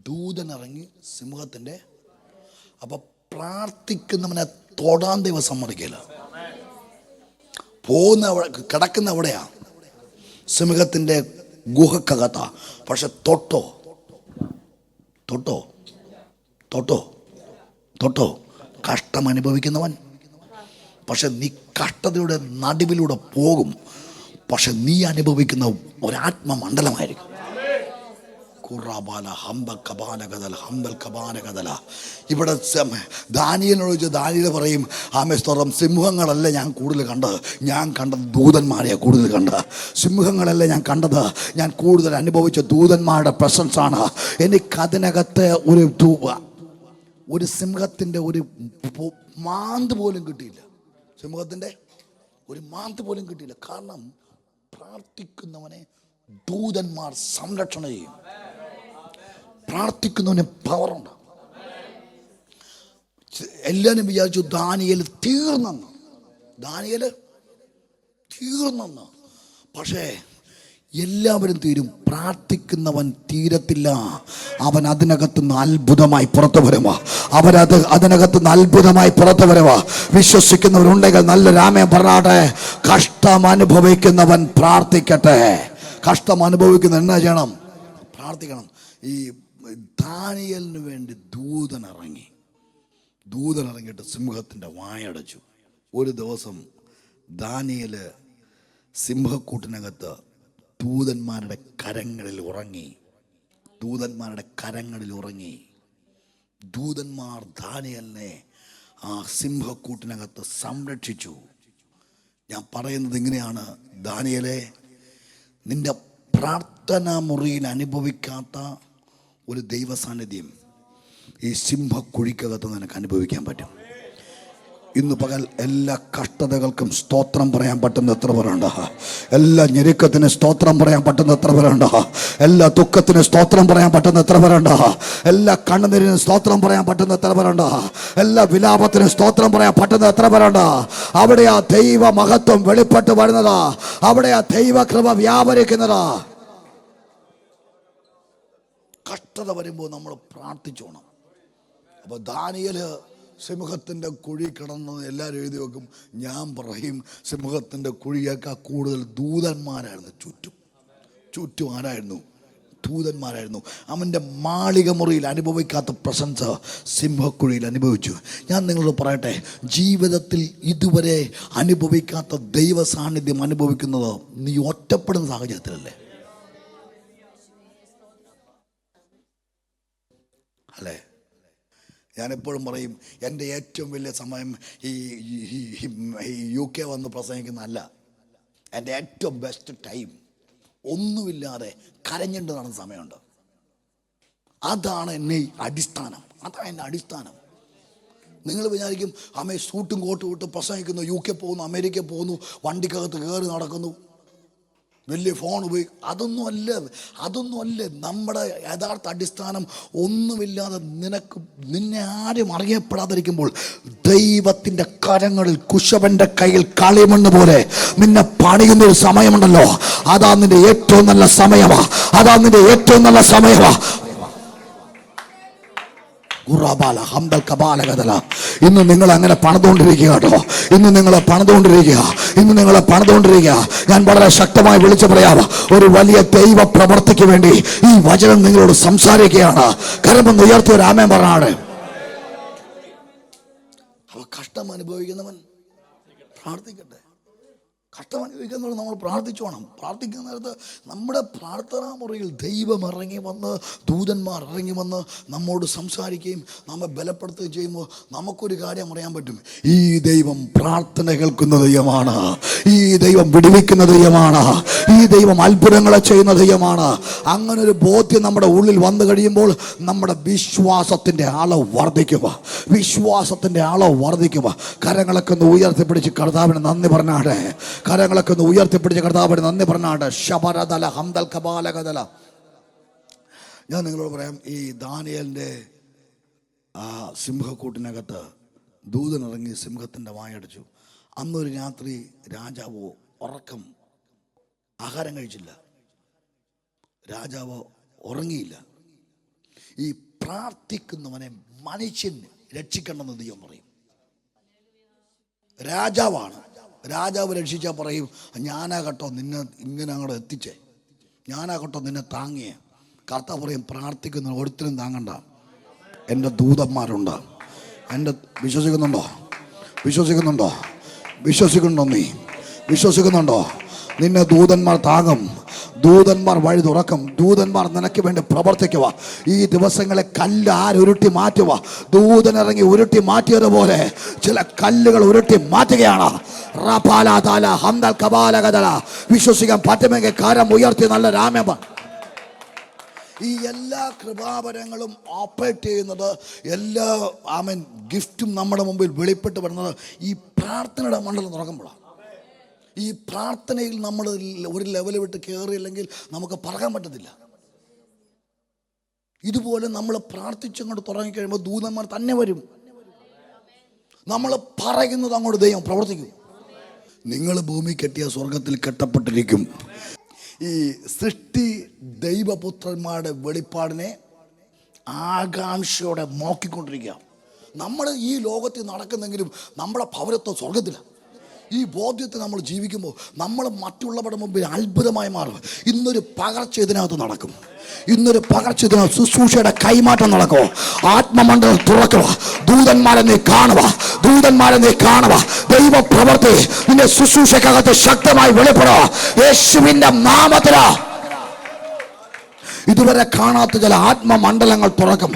ദൂതനിറങ്ങി സിംഹത്തിൻ്റെ. അപ്പൊ പ്രാർത്ഥിക്കുന്നവനെ തൊടാൻ ദൈവം സമ്മതിക്കില്ല. കിടക്കുന്ന എവിടെയാ? സിംഹത്തിൻ്റെ ഗുഹക്കകത്താ. പക്ഷെ തൊട്ടോ തൊട്ടോ തൊട്ടോ തൊട്ടോ കഷ്ടം അനുഭവിക്കുന്നവൻ. പക്ഷെ നീ കഷ്ടതയുടെ നടുവിലൂടെ പോകും. പക്ഷെ നീ അനുഭവിക്കുന്ന ഒരാത്മമണ്ഡലമായിരിക്കും. ഇവിടെ ദാനിയേലിനോട് ചോദിച്ചു, ദാനിയേൽ പറയും, ആമേ സ്തോത്രം, സിംഹങ്ങളല്ല ഞാൻ കൂടുതൽ കണ്ടത്, ഞാൻ കണ്ടത് ദൂതന്മാരെയാണ് കൂടുതൽ കണ്ടത്. സിംഹങ്ങളല്ല ഞാൻ കണ്ടത്, ഞാൻ കൂടുതൽ അനുഭവിച്ച ദൂതന്മാരുടെ പ്രസൻസ് ആണ്. എനിക്കതിനകത്ത് ഒരു സിംഹത്തിൻ്റെ ഒരു മാന്ത് പോലും കിട്ടിയില്ല. സിംഹത്തിൻ്റെ ഒരു മാന്ത് പോലും കിട്ടിയില്ല. കാരണം പ്രാർത്ഥിക്കുന്നവനെ ദൂതന്മാർ സംരക്ഷണം ചെയ്യും. പ്രാർത്ഥിക്കുന്നവന് പവറുണ്ട്. എല്ലാവരും വിചാരിച്ചു ദാനിയേൽ തീർന്നെന്ന്. പക്ഷേ എല്ലാവരും തീരും, പ്രാർത്ഥിക്കുന്നവൻ തീരത്തില്ല. അവൻ അതിനകത്തുനിന്ന് അത്ഭുതമായി പുറത്തു വരുക. അതിനകത്തുനിന്ന് അത്ഭുതമായി പുറത്തു വരുക. വിശ്വസിക്കുന്നവരുണ്ടെങ്കിൽ നല്ല രാമൻ പറഞ്ഞാട്ടെ, കഷ്ടം അനുഭവിക്കുന്നവൻ പ്രാർത്ഥിക്കട്ടെ. കഷ്ടം അനുഭവിക്കുന്ന എന്നാ ചെയ്യണം? പ്രാർത്ഥിക്കണം. ഈ ദാനിയേലിന് വേണ്ടി ദൂതനിറങ്ങിയിട്ട് സിംഹത്തിൻ്റെ വായടച്ചു. ഒരു ദിവസം ദാനിയേൽ സിംഹക്കൂട്ടിനകത്ത് ദൂതന്മാരുടെ കരങ്ങളിൽ ഉറങ്ങി. ദൂതന്മാർ ദാനിയേലിനെ ആ സിംഹക്കൂട്ടിനകത്ത് സംരക്ഷിച്ചു. ഞാൻ പറയുന്നത് ഇങ്ങനെയാണ്, ദാനിയേലേ, നിന്റെ പ്രാർത്ഥനാ മുറിയിൽ അനുഭവിക്കാത്ത ഒരു ദൈവ സാന്നിധ്യം ഈ സിംഹക്കുഴിക്കകത്ത് നിനക്ക് അനുഭവിക്കാൻ പറ്റും. ഇന്ന് പകൽ എല്ലാ കഷ്ടതകൾക്കും സ്തോത്രം പറയാൻ പറ്റുന്ന എത്ര പേരുണ്ട്? എല്ലാ ഞെരുക്കത്തിന് സ്തോത്രം പറയാൻ പറ്റുന്ന എത്ര പേരുണ്ട്? എല്ലാ ദുഃഖത്തിന് സ്തോത്രം പറയാൻ പറ്റുന്ന എത്ര പേരുണ്ട്? എല്ലാ കണ്ണുനീരിനും സ്തോത്രം പറയാൻ പറ്റുന്ന എത്ര പേരുണ്ട്? എല്ലാ വിലാപത്തിനും സ്തോത്രം പറയാൻ പറ്റുന്ന എത്ര പേരുണ്ട്? അവിടെയാ ദൈവ മഹത്വം വെളിപ്പെട്ട് വരുന്നത്. അവിടെയാ ദൈവകൃപ വ്യാപരിക്കുന്നത്. കഷ്ടത വരുമ്പോൾ നമ്മൾ പ്രാർത്ഥിച്ചോണം. അപ്പോൾ ദാനിയേൽ സിംഹത്തിൻ്റെ കുഴി കിടന്നത് എല്ലാവരും എഴുതി വെക്കും. ഞാൻ പറയും, സിംഹത്തിൻ്റെ കുഴിയേക്കാൾ കൂടുതൽ ദൂതന്മാരായിരുന്നു ചുറ്റും. ആരായിരുന്നു? ദൂതന്മാരായിരുന്നു. അവൻ്റെ മാളിക മുറിയിൽ അനുഭവിക്കാത്ത പ്രസൻസ് സിംഹക്കുഴിയിൽ അനുഭവിച്ചു. ഞാൻ നിങ്ങളോട് പറയട്ടെ, ജീവിതത്തിൽ ഇതുവരെ അനുഭവിക്കാത്ത ദൈവ സാന്നിധ്യം അനുഭവിക്കുന്നത് നീ ഒറ്റപ്പെടുന്ന സാഹചര്യത്തിലല്ലേ? അല്ലേ? ഞാനെപ്പോഴും പറയും, എൻ്റെ ഏറ്റവും വലിയ സമയം ഈ UK വന്ന് പ്രസംഗിക്കുന്നതല്ല. എൻ്റെ ഏറ്റവും ബെസ്റ്റ് ടൈം ഒന്നുമില്ലാതെ കരഞ്ഞിട്ട് നടന്ന സമയമുണ്ട്. അതാണ് എൻ്റെ അടിസ്ഥാനം. നിങ്ങൾ വിചാരിക്കും, അമ്മേ സൂട്ടും കോട്ടും ഇട്ട് പ്രസംഗിക്കുന്നു, UK പോകുന്നു, അമേരിക്ക പോകുന്നു, വണ്ടിക്കകത്ത് കയറി നടക്കുന്നു. വലിയ ഫോൺ ഉപയോഗിക്കും. അതൊന്നുമല്ല നമ്മുടെ യഥാർത്ഥ അടിസ്ഥാനം. ഒന്നുമില്ലാതെ നിന്നെ ആരും അറിയപ്പെടാതിരിക്കുമ്പോൾ ദൈവത്തിൻ്റെ കരങ്ങളിൽ കുശവന്റെ കയ്യിൽ കളിമണ്ണ് പോലെ നിന്നെ പണിയുന്ന ഒരു സമയമുണ്ടല്ലോ. അതാ നിന്റെ ഏറ്റവും നല്ല സമയമാ. ഇന്ന് നിങ്ങൾ അങ്ങനെ പണിതുകൊണ്ടിരിക്കുക കേട്ടോ. ഇന്ന് നിങ്ങളെ പണിതുകൊണ്ടിരിക്കുക. ഞാൻ വളരെ ശക്തമായി വിളിച്ചു പറയാം, ഒരു വലിയ ദൈവ പ്രവർത്തിക്ക് വേണ്ടി ഈ വചനം നിങ്ങളോട് സംസാരിക്കുകയാണ്. കരമൊന്ന് ഉയർത്തി ഒരു ആമേൻ പറഞ്ഞാണ്. അവ കഷ്ടം അനുഭവിക്കുന്നവൻ പ്രാർത്ഥിക്കട്ടെ. കഷ്ടം അനുഭവിക്കുന്നവർ നമ്മൾ പ്രാർത്ഥിച്ചോണം. പ്രാർത്ഥിക്കുന്ന നേരത്ത് നമ്മുടെ പ്രാർത്ഥനാ മുറിയിൽ ദൈവം ഇറങ്ങി വന്ന്, ദൂതന്മാർ ഇറങ്ങി വന്ന് നമ്മോട് സംസാരിക്കുകയും നമ്മെ ബലപ്പെടുത്തുകയും ചെയ്യുമ്പോൾ നമുക്കൊരു കാര്യം അറിയാൻ പറ്റും. ഈ ദൈവം പ്രാർത്ഥന കേൾക്കുന്ന ദൈവമാണ്. ഈ ദൈവം വിടുവിക്കുന്ന ദൈവമാണ്. ഈ ദൈവം അത്ഭുതങ്ങളെ ചെയ്യുന്ന ദൈവമാണ്. അങ്ങനെ ഒരു ബോധ്യം നമ്മുടെ ഉള്ളിൽ വന്നു കഴിയുമ്പോൾ നമ്മുടെ വിശ്വാസത്തിൻ്റെ അളവ് വർദ്ധിക്കുക. കരങ്ങളൊക്കെ ഒന്ന് ഉയർത്തിപ്പിടിച്ച് കർത്താവിന് നന്ദി പറഞ്ഞാടെ. ശബരദല ഹംദൽ കബാലകദല. ഞാൻ നിങ്ങളോട് പറയാം, ഈ ദാനിയേലിൻ്റെ ആ സിംഹക്കൂട്ടിനകത്ത് ദൂതനിറങ്ങി സിംഹത്തിൻ്റെ വായടച്ചു. അന്നൊരു രാത്രി രാജാവ് ആഹാരം കഴിച്ചില്ല, രാജാവ് ഉറങ്ങിയില്ല. ഈ പ്രാർത്ഥിക്കുന്നവനെ മനുഷ്യൻ രക്ഷിക്കണമെന്ന് ദൈവം പറയും. രാജാവ് രക്ഷിച്ചാൽ പറയും, ഞാനാകട്ടോ നിന്നെ ഇങ്ങനെ അങ്ങോട്ട് എത്തിച്ചേ, ഞാനാകട്ടോ നിന്നെ താങ്ങിയേ. കർത്താവ് പറയും, പ്രാർത്ഥിക്കുന്ന ഒരുത്തരും താങ്ങണ്ട, എൻ്റെ ദൂതന്മാരുണ്ട്. വിശ്വസിക്കുന്നുണ്ടോ? നിന്നെ ദൂതന്മാർ താങ്ങും, ദൂതന്മാർ വഴി തുറക്കും, ദൂതന്മാർ നിനക്ക് വേണ്ടി പ്രവർത്തിക്കുക. ഈ ദിവസങ്ങളെ കല്ല് ആരുരുട്ടി മാറ്റുക. ദൂതനിറങ്ങി ഉരുട്ടി മാറ്റിയതുപോലെ ചില കല്ലുകൾ ഉരുട്ടി മാറ്റുകയാണ്. വിശ്വസിക്കാൻ പറ്റുമെങ്കിൽ കരം ഉയർത്തി നല്ല രാമേമ. ഈ എല്ലാ കൃപാവരങ്ങളും ഓപ്പറേറ്റ് ചെയ്യുന്നത്, എല്ലാ ഗിഫ്റ്റും നമ്മുടെ മുമ്പിൽ വെളിപ്പെട്ട് വരുന്നത് ഈ പ്രാർത്ഥനയുടെ മണ്ഡലം തുറക്കുമ്പോഴാണ്. ഈ പ്രാർത്ഥനയിൽ നമ്മൾ ഒരു ലെവൽ വിട്ട് കയറിയില്ലെങ്കിൽ നമുക്ക് പറക്കാൻ പറ്റത്തില്ല. ഇതുപോലെ നമ്മൾ പ്രാർത്ഥിച്ചങ്ങോട്ട് തുടങ്ങിക്കഴിയുമ്പോൾ ദൂതന്മാർ തന്നെ വരും. നമ്മൾ പറയുന്നത് അങ്ങോട്ട് ദൈവം പ്രവർത്തിക്കും. നിങ്ങൾ ഭൂമി കെട്ടിയ സ്വർഗത്തിൽ കെട്ടപ്പെട്ടിരിക്കും. ഈ സൃഷ്ടി ദൈവപുത്രന്മാരുടെ വെളിപ്പാടിനെ ആകാംക്ഷയോടെ നോക്കിക്കൊണ്ടിരിക്കുക. നമ്മൾ ഈ ലോകത്തിൽ നടക്കുന്നെങ്കിലും നമ്മുടെ പൗരത്വം സ്വർഗത്തിലാണ്. ഈ ബോധ്യത്തിൽ നമ്മൾ ജീവിക്കുമ്പോൾ നമ്മൾ മറ്റുള്ളവരുടെ മുമ്പിൽ അത്ഭുതമായി മാറും. ഇന്നൊരു പകർച്ച ഇതിനകത്ത് നടക്കും. ശുശ്രൂഷയുടെ കൈമാറ്റം നടക്കുമോ? ആത്മമണ്ഡലം തുറക്കുക. ദൂതന്മാരെ നീ കാണുക. ദൈവ പ്രവൃത്തി നിന്റെ ശുശ്രൂഷക്കകത്ത് ശക്തമായി വെളിപ്പെടുക. യേശുവിന്റെ നാമത്തിലാ. ഇതുവരെ കാണാത്ത ചില ആത്മമണ്ഡലങ്ങൾ തുറക്കും.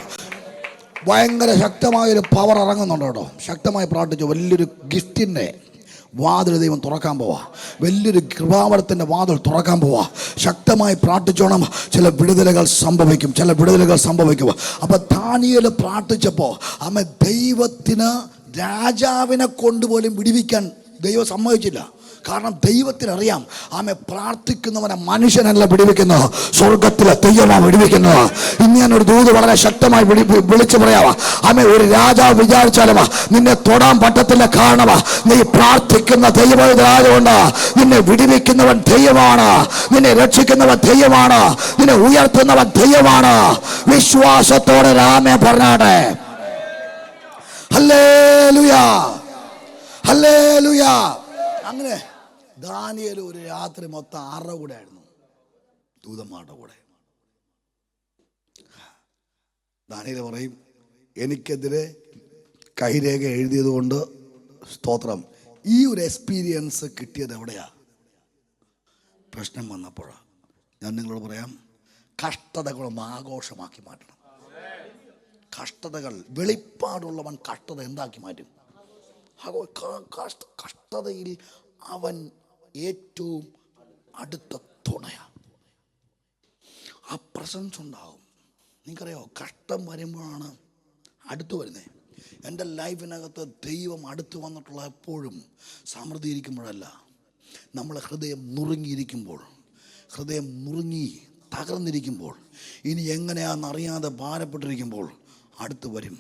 ഭയങ്കര ശക്തമായൊരു പവർ ഇറങ്ങുന്നുണ്ട് കേട്ടോ. ശക്തമായി പ്രാർത്ഥിച്ചു. വലിയൊരു ഗിഫ്റ്റിൻ്റെ വാതിൽ ദൈവം തുറക്കാൻ പോവാ. വലിയൊരു കൃപാവരത്തിൻ്റെ വാതിൽ തുറക്കാൻ പോവാ. ശക്തമായി പ്രാർത്ഥിച്ചോണം. ചില വിടുതലുകൾ സംഭവിക്കും. അപ്പൊ ദാനിയേൽ പ്രാർത്ഥിച്ചപ്പോൾ ദൈവത്തിന് രാജാവിനെ കൊണ്ടുപോലും വിടുവിക്കാൻ ദൈവം സമ്മതിച്ചില്ല. കാരണം ദൈവത്തിനറിയാം, പ്രാർത്ഥിക്കുന്നവനെ മനുഷ്യനല്ല വിടുവിക്കുന്നത്, സ്വർഗത്തിലെ ദൈവമാണ് വിടുവിക്കുന്നത്. ഇന്ന് ഞാനൊരു ദൂത് വളരെ ശക്തമായി വിളിച്ചു പറയാവാ. ഒരു രാജാവ് വിചാരിച്ചാലും നിന്നെ തൊടാൻ പറ്റത്തില്ല. കാണുക, നീ പ്രാർത്ഥിക്കുന്ന ദൈവരാജുകൊണ്ട് നിന്നെ വിടുവിക്കുന്നവൻ ദൈവമാണ്, നിന്നെ രക്ഷിക്കുന്നവൻ ദൈവമാണ്, നിന്നെ ഉയർത്തുന്നവൻ ദൈവമാണ്. വിശ്വാസത്തോടെ രാമേ പറഞ്ഞാട്ടെ. ഹല്ലേലൂയാ, ഹല്ലേലൂയാ. അങ്ങനെ ദാനിയേൽ ഒരു രാത്രി മൊത്തം ആരുടെ കൂടെ ആയിരുന്നു? ദൂതന്മാരുടെ കൂടെ. ദാനിയേൽ പറയും, എനിക്കെതിരെ കൈരേഖ എഴുതിയത് കൊണ്ട് സ്തോത്രം. ഈ ഒരു എക്സ്പീരിയൻസ് കിട്ടിയത് എവിടെയാ? പ്രശ്നം വന്നപ്പോഴാണ്. ഞാൻ നിങ്ങളോട് പറയാം, കഷ്ടതകളൊന്ന് ആഘോഷമാക്കി മാറ്റണം. കഷ്ടതകൾ, വെളിപ്പാടുള്ളവൻ കഷ്ടത എന്താക്കി മാറ്റും? കഷ്ടതയിൽ അവൻ ഏറ്റവും അടുത്ത തുണയാണ്. ആ പ്രസൻസ് ഉണ്ടാകും. നിങ്ങൾക്കറിയോ, കഷ്ടം വരുമ്പോഴാണ് അടുത്ത് വരുന്നത്. എൻ്റെ ലൈഫിനകത്ത് ദൈവം അടുത്ത് വന്നിട്ടുള്ള എപ്പോഴും സമൃദ്ധി ഇരിക്കുമ്പോഴല്ല, നമ്മളെ ഹൃദയം നുറുങ്ങിയിരിക്കുമ്പോൾ, ഹൃദയം മുറുങ്ങി തകർന്നിരിക്കുമ്പോൾ, ഇനി എങ്ങനെയാണെന്നറിയാതെ ഭാരപ്പെട്ടിരിക്കുമ്പോൾ അടുത്ത് വരും.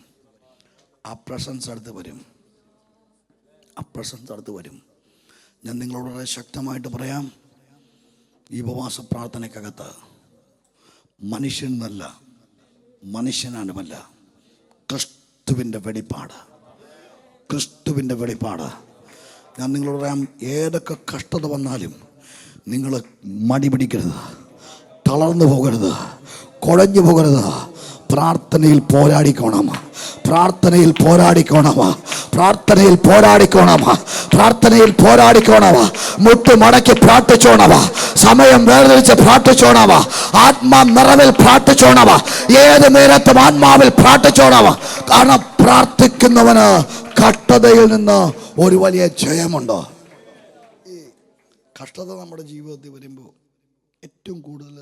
ആ പ്രസൻസ് അടുത്ത് വരും. ആ പ്രസൻസ് അടുത്ത് വരും. ഞാൻ നിങ്ങളോട് വളരെ ശക്തമായിട്ട് പറയാം, ഈ ഉപവാസ പ്രാർത്ഥനയ്ക്കകത്ത് മനുഷ്യൻ എന്നല്ല, മനുഷ്യനാനുമല്ല, ക്രിസ്തുവിൻ്റെ വെളിപ്പാട്, ക്രിസ്തുവിൻ്റെ വെളിപ്പാട്. ഞാൻ നിങ്ങളോട് പറയാം, ഏതൊക്കെ കഷ്ടത വന്നാലും നിങ്ങൾ മടി പിടിക്കരുത്, തളർന്നു പോകരുത്, കുഴഞ്ഞു പോകരുത്. പ്രാർത്ഥനയിൽ പോരാടിക്കോണം, പ്രാർത്ഥനയിൽ പോരാടിക്കോണം, പ്രാർത്ഥനയിൽ പോരാടിക്കോണം, പ്രാർത്ഥനയിൽ പോരാടിക്കോണവ. മുട്ട് മടക്കി പ്രാർത്ഥിച്ചോണവ, സമയം വേർതിരിച്ച് പ്രാർത്ഥിച്ചോണവ, ആത്മാ നിറവിൽ പ്രാർത്ഥിച്ചോണവ, ഏത് നേരത്തും ആത്മാവിൽ പ്രാർത്ഥിച്ചോണവ. കാരണം പ്രാർത്ഥിക്കുന്നവന് കഷ്ടതയിൽ നിന്ന് ഒരു വലിയ ജയമുണ്ട്. ഈ കഷ്ടത നമ്മുടെ ജീവിതത്തിൽ വരുമ്പോൾ ഏറ്റവും കൂടുതൽ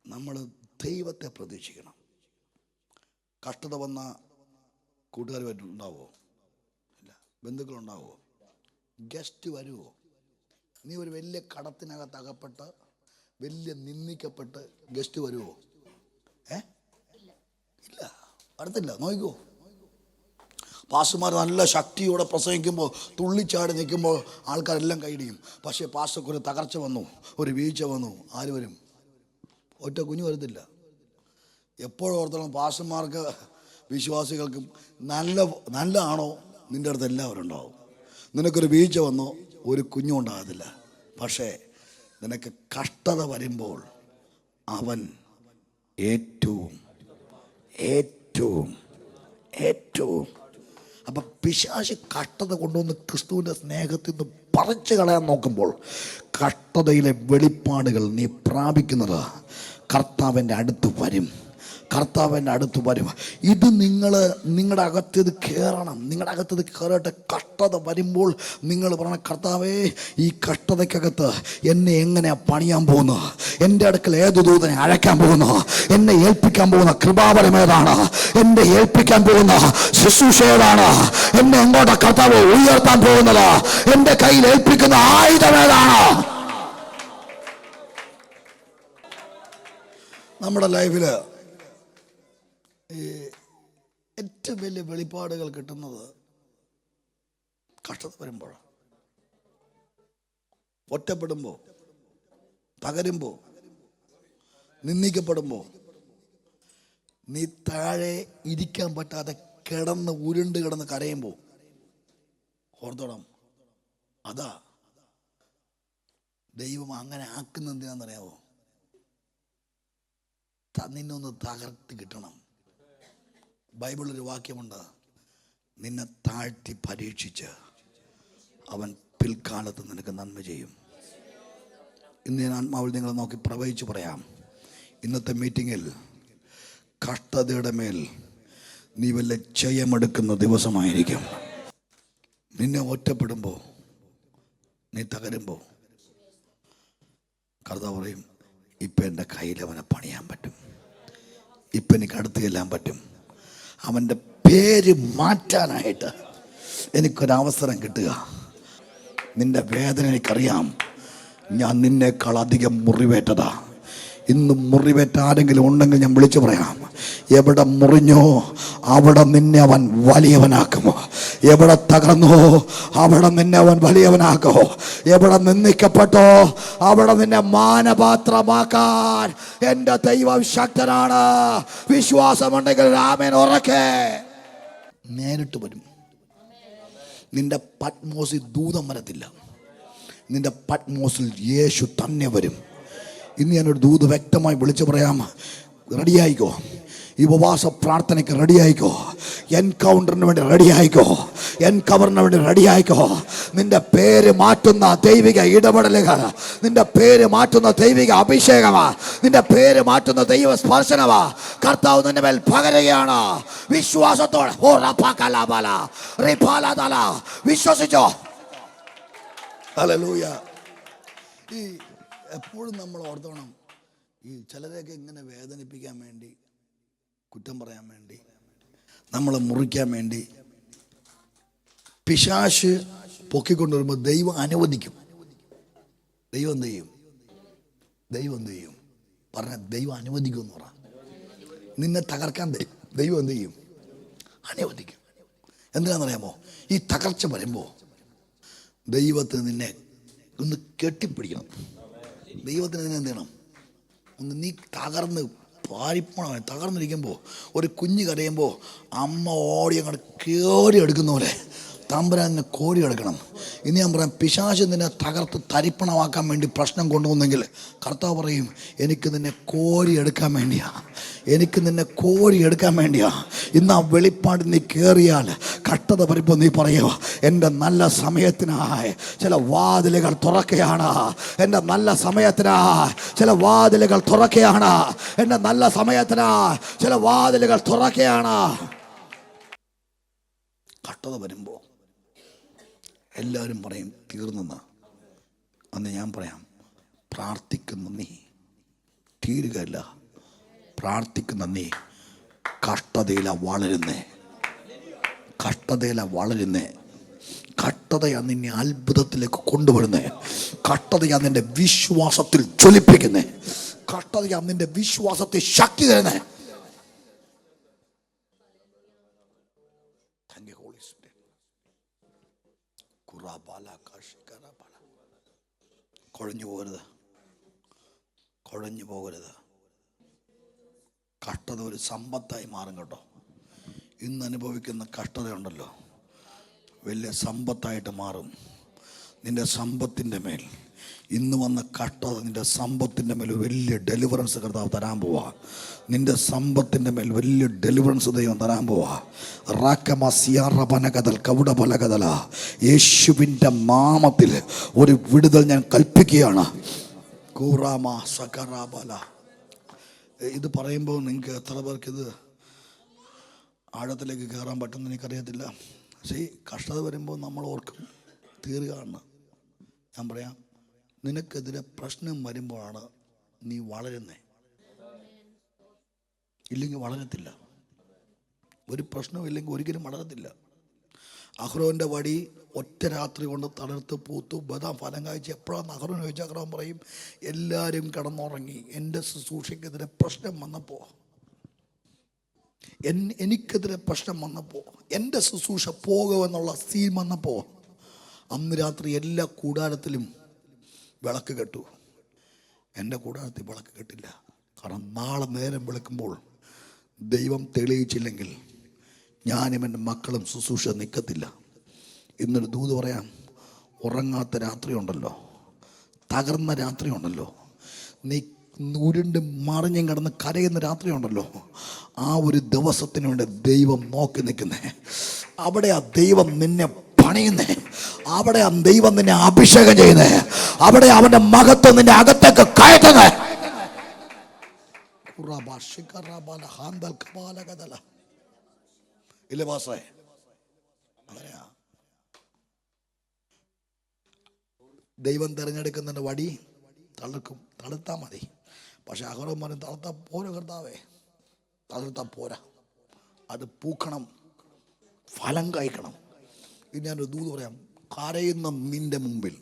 നമ്മൾ ദൈവത്തെ പ്രതീക്ഷിക്കണം. കഷ്ടത വന്ന കൂട്ടുകാരുമായിട്ടുണ്ടാവോ? ഇല്ല. ബന്ധുക്കളുണ്ടാവോ? ഗസ്റ്റ് വരുമോ? നീ ഒരു വലിയ കടത്തിനകത്ത് അകപ്പെട്ട് വലിയ നിന്ദിക്കപ്പെട്ട് ഗസ്റ്റ് വരുമോ? ഇല്ല, അടുത്തില്ല. നോക്കിക്കോ, പാസ്റ്റർമാർ നല്ല ശക്തിയോടെ പ്രസംഗിക്കുമ്പോൾ, തുള്ളിച്ചാടി നിൽക്കുമ്പോൾ ആൾക്കാരെല്ലാം കൈയിടിക്കും. പക്ഷേ പാസ്റ്റർക്ക് ഒരു തകർച്ച വന്നു, ഒരു വീഴ്ച വന്നു, ആര് വരും? ഒറ്റ കുഞ്ഞു വരത്തില്ല. എപ്പോഴും ഓർത്തോളം പാസ്റ്റർമാർക്ക്, വിശ്വാസികൾക്കും നല്ലതാണോ നിൻ്റെ അടുത്ത് എല്ലാവരും ഉണ്ടാവും. നിനക്കൊരു വീഴ്ച വന്നോ ഒരു കുഞ്ഞും ഉണ്ടാകത്തില്ല. പക്ഷേ നിനക്ക് കഷ്ടത വരുമ്പോൾ അവൻ ഏറ്റവും ഏറ്റവും ഏറ്റവും അപ്പം പിശാച് കഷ്ടത കൊണ്ടുവന്ന് ക്രിസ്തുവിൻ്റെ സ്നേഹത്തിൽ നിന്ന് പറിച്ചു കളയാൻ നോക്കുമ്പോൾ, കഷ്ടതയിലെ വെളിപ്പാടുകൾ നീ പ്രാപിക്കുന്നത് കർത്താവിൻ്റെ അടുത്ത് വരും, കർത്താവിൻ്റെ അടുത്ത് വരും. ഇത് നിങ്ങളുടെ അകത്തേത് കയറണം, നിങ്ങളുടെ അകത്തേത് കയറട്ടെ. കഷ്ടത വരുമ്പോൾ നിങ്ങൾ പറയണം, കർത്താവേ, ഈ കഷ്ടതയ്ക്കകത്ത് എന്നെ എങ്ങനെയാ പണിയാൻ പോകുന്നു? എൻ്റെ അടുക്കൽ ഏത് ദൂതനെ അഴയ്ക്കാൻ പോകുന്നു? എന്നെ ഏൽപ്പിക്കാൻ പോകുന്ന കൃപാവരം ഏതാണ്? എന്നെ ഏൽപ്പിക്കാൻ പോകുന്ന ശുശ്രൂഷ ഏതാണ്? എന്നെ എങ്ങോട്ടാ കർത്താവ് ഉയർത്താൻ പോകുന്നത്? എൻ്റെ കയ്യിൽ ഏൽപ്പിക്കുന്ന ആയുധം ഏതാണ്? നമ്മുടെ ലൈഫിൽ ഏറ്റവും വലിയ വെളിപ്പാടുകൾ കിട്ടുന്നത് കഷ്ടത വരുമ്പോഴാണ്. ഒറ്റപ്പെടുമ്പോൾ, തകരുമ്പോൾ, നിന്ദിക്കപ്പെടുമ്പോൾ, നീ താഴെ ഇരിക്കാൻ പറ്റാതെ ഉരുണ്ട് കിടന്ന് കരയുമ്പോൾ ഓർത്തോണം, അതാ ദൈവം അങ്ങനെ ആക്കുന്ന എന്തിനാണെന്നറിയാമോ? നിന്നൊന്ന് തകർത്തി കിട്ടണം. ബൈബിളിലൊരു വാക്യമുണ്ട്, നിന്നെ താഴ്ത്തി പരീക്ഷിച്ച് അവൻ പിൽക്കാലത്ത് നിനക്ക് നന്മ ചെയ്യും. ഇന്ന് ഞാൻ ആത്മാവിൽ നിങ്ങളെ നോക്കി പ്രവചിച്ച് പറയാം, ഇന്നത്തെ മീറ്റിങ്ങിൽ കഷ്ടതയുടെ മേൽ നീ വല്ല ജയമെടുക്കുന്ന ദിവസമായിരിക്കും. നിന്നെ ഒറ്റപ്പെടുമ്പോൾ, നീ തകരുമ്പോൾ കർത്താവ് പറയും, ഇപ്പം എൻ്റെ കയ്യിൽ അവനെ പണിയാൻ പറ്റും, ഇപ്പം എനിക്ക് അടുത്ത് ചെല്ലാൻ പറ്റും. അവൻ്റെ പേര് മാറ്റാനായിട്ട് എനിക്കൊരവസരം കിട്ടുക. നിന്റെ വേദന എനിക്കറിയാം, ഞാൻ നിന്നേക്കാൾ അധികം മുറിവേറ്റതാ. ഇന്ന് മുറിവേറ്റ ആരെങ്കിലും ഉണ്ടെങ്കിൽ ഞാൻ വിളിച്ചു പറയാം, എവിടെ മുറിഞ്ഞോ അവിടെ നിന്നെ അവൻ വലിയവനാക്കുമോ? എവിടെ തകർന്നോ അവിടെ നിന്നെ അവൻ വലിയവനാക്കോ? എവിടെ നിന്ദിക്കപ്പെട്ടോ അവിടെ നിന്നെ മാനപാത്രമാക്കാൻ എൻ്റെ ദൈവം ശക്തനാണ്. വിശ്വാസമുണ്ടെങ്കിൽ ആമേൻ ഉറക്കെ നേരിട്ട് വരും. നിന്റെ പത്മോസിൽ ദൂതം വരത്തില്ല, നിന്റെ പത്മോസിൽ യേശു തന്നെ വരും. ഇന്ന് ഞാനൊരു ദൂത് വ്യക്തമായി വിളിച്ചു പറയാം, റെഡിയായിക്കോ. ഈ ഉപവാസ പ്രാർത്ഥനയ്ക്ക് റെഡിയായിക്കോ. എൻകൗണ്ടറിന് വേണ്ടി റെഡിയായിക്കോ. എൻകവറിന് വേണ്ടി റെഡിയായിക്കോ. നിന്റെ പേര് മാറ്റുന്ന ദൈവിക ഇടപെടലുകൾ, നിന്റെ പേര് മാറ്റുന്ന ദൈവിക അഭിഷേകമാ, നിന്റെ പേര് മാറ്റുന്ന ദൈവ സ്പർശനമാ കർത്താവ് നിന്റെ മേൽ പകരുകയാണ്. വിശ്വാസത്തോടെ വിശ്വസിച്ചോ. ഹല്ലേലൂയ. ഈ എപ്പോഴും നമ്മൾ ഓർത്തോണം, ഈ ചിലരെയൊക്കെ ഇങ്ങനെ വേദനിപ്പിക്കാൻ വേണ്ടി, കുറ്റം പറയാൻ വേണ്ടി, നമ്മളെ മുറിക്കാൻ വേണ്ടി പിശാച് പൊക്കിക്കൊണ്ടുവരുമ്പോൾ ദൈവം അനുവദിക്കും. ദൈവം എന്ത് ചെയ്യും? ദൈവം എന്ത് ചെയ്യും? പറഞ്ഞ ദൈവം അനുവദിക്കുമെന്ന് പറ. നിന്നെ തകർക്കാൻ ദൈവം എന്ത് ചെയ്യും? അനുവദിക്കും. എന്തിനാണെന്നറിയാമോ? ഈ തകർച്ച വരുമ്പോൾ ദൈവത്തിന് നിന്നെ ഒന്ന് കെട്ടിപ്പിടിക്കണം. ദൈവത്തിന് നിന്നെ എന്ത് ചെയ്യണം? ഒന്ന് നീ തകർന്നിരിക്കുമ്പോൾ ഒരു കുഞ്ഞ് കരയുമ്പോൾ അമ്മ ഓടി അങ്ങോട്ട് കയറി എടുക്കുന്ന പോലെ തമ്പുരാനെ കോരി എടുക്കണം. ഇനി ഞാൻ പറയാം, പിശാച് നിന്നെ തകർത്ത് തരിപ്പണമാക്കാൻ വേണ്ടി പ്രശ്നം കൊണ്ടുവന്നെങ്കിൽ കർത്താവ് പറയും, എനിക്ക് നിന്നെ കോരി എടുക്കാൻ വേണ്ടിയാ, എനിക്ക് നിന്നെ കോരി എടുക്കാൻ വേണ്ടിയാ. ഇന്ന് ആ വെളിപ്പാട് നീ കയറിയാൽ കഷ്ടത വരുമ്പോൾ നീ പറയുക, എൻ്റെ നല്ല സമയത്തിനായി ചില വാതിലുകൾ തുറക്കുകയാണ്. എൻ്റെ നല്ല സമയത്തിനായി ചില വാതിലുകൾ തുറക്കുകയാണ്. എൻ്റെ നല്ല സമയത്തിനായി ചില വാതിലുകൾ തുറക്കുകയാണ്. കഷ്ടത വരുമ്പോൾ എല്ലാവരും പറയും തീർന്നെന്ന്. അന്ന് ഞാൻ പറയാം, പ്രാർത്ഥിക്കുന്ന നീ തീരുകയല്ല, പ്രാർത്ഥിക്കുന്ന നീ കഷ്ടതയില വളരുന്നേ. കഷ്ടതയാ നിന്നെ അത്ഭുതത്തിലേക്ക് കൊണ്ടുവരുന്നേ. കഷ്ടതയാ നിന്റെ വിശ്വാസത്തിൽ ജ്വലിപ്പിക്കുന്നേ. കഷ്ടതയാ നിന്റെ വിശ്വാസത്തിൽ ശക്തി തരുന്നേ. കുഴഞ്ഞു പോകരുത്. കഷ്ടത ഒരു സമ്പത്തായി മാറും കേട്ടോ. ഇന്ന് അനുഭവിക്കുന്ന കഷ്ടതയുണ്ടല്ലോ, വലിയ സമ്പത്തായിട്ട് മാറും. നിന്റെ സമ്പത്തിൻ്റെ മേൽ ഇന്ന് വന്ന കഷ്ടത, നിന്റെ സമ്പത്തിൻ്റെ മേൽ വലിയ ഡെലിവറൻസ് കർത്താവ് തരാൻ പോവാ. നിന്റെ സമ്പത്തിൻ്റെ മേൽ വലിയ ഡെലിവറൻസ് ദൈവം തരാൻ പോവാ. യേശുവിൻ്റെ നാമത്തിൽ ഒരു വിടുതൽ ഞാൻ കൽപ്പിക്കുകയാണ്. ഇത് പറയുമ്പോൾ നിങ്ങൾക്ക് എത്ര പേർക്ക് ഇത് ആഴത്തിലേക്ക് കയറാൻ പറ്റുമെന്ന് എനിക്കറിയത്തില്ല. പക്ഷേ ഈ കഷ്ടത വരുമ്പോൾ നമ്മൾ ഓർക്കും തീരുകയാണ്. ഞാൻ പറയാം, നിനക്കെതിരെ പ്രശ്നം വരുമ്പോഴാണ് നീ വളരുന്നേ. ഇല്ലെങ്കിൽ വളരത്തില്ല. ഒരു പ്രശ്നവും ഇല്ലെങ്കിൽ ഒരിക്കലും വളരത്തില്ല. അഹ്റോൻ്റെ വടി ഒറ്റ രാത്രി കൊണ്ട് തളർത്ത് പൂത്തു ബദാം ഫലം കായ്ച്ച്. എപ്പോഴാണ് അഹ്റോൻ ചോദിച്ചാൽ അഹ്റോൻ പറയും, എല്ലാവരും കിടന്നുറങ്ങി, എൻ്റെ ശുശ്രൂഷയ്ക്കെതിരെ പ്രശ്നം വന്നപ്പോൾ, എനിക്കെതിരെ പ്രശ്നം വന്നപ്പോൾ, എൻ്റെ ശുശ്രൂഷ പോകുമെന്നുള്ള സീൻ വന്നപ്പോൾ, അന്ന് രാത്രി എല്ലാ കൂടാരത്തിലും വിളക്ക് കെട്ടു. എൻ്റെ കൂടാരത്തിൽ വിളക്ക് കെട്ടില്ല. കാരണം നാളെ നേരം വിളക്കുമ്പോൾ ദൈവം തെളിയിച്ചില്ലെങ്കിൽ ഞാനും എൻ്റെ മക്കളും ശുശ്രൂഷ നിൽക്കത്തില്ല. ഇന്നൊരു ദൂത് പറയാം, ഉറങ്ങാത്ത രാത്രി ഉണ്ടല്ലോ, തകർന്ന രാത്രി ഉണ്ടല്ലോ, നീ ഉരുണ്ട് മറിഞ്ഞും കിടന്ന് കരയുന്ന രാത്രി ഉണ്ടല്ലോ, ആ ഒരു ദിവസത്തിന് വേണ്ടി ദൈവം നോക്കി നിൽക്കുന്നേ. അവിടെ ആ ദൈവം നിന്നെ പണിയുന്നേ. അവിടെ ആ ദൈവം നിന്നെ അഭിഷേകം ചെയ്യുന്നേ. അവിടെ അവൻ്റെ മഹത്വം നിന്നെ അകത്തേക്ക് കയറ്റുന്നേ. ഇല്ലേ പാസ്റ്ററേ? അങ്ങനെയാ ദൈവം തിരഞ്ഞെടുക്കുന്നതിൻ്റെ വടി തളർത്താൽ മതി. പക്ഷെ അഹ്റോൻ പറയും, തളർത്താൽ പോരാ കർത്താവേ, തളർത്താൽ പോരാ, അത് പൂക്കണം, ഫലം കായ്ക്കണം. ഇത് ഞാനൊരു ദൂത് പറയാം, കരയുന്ന നിന്റെ മുമ്പിൽ,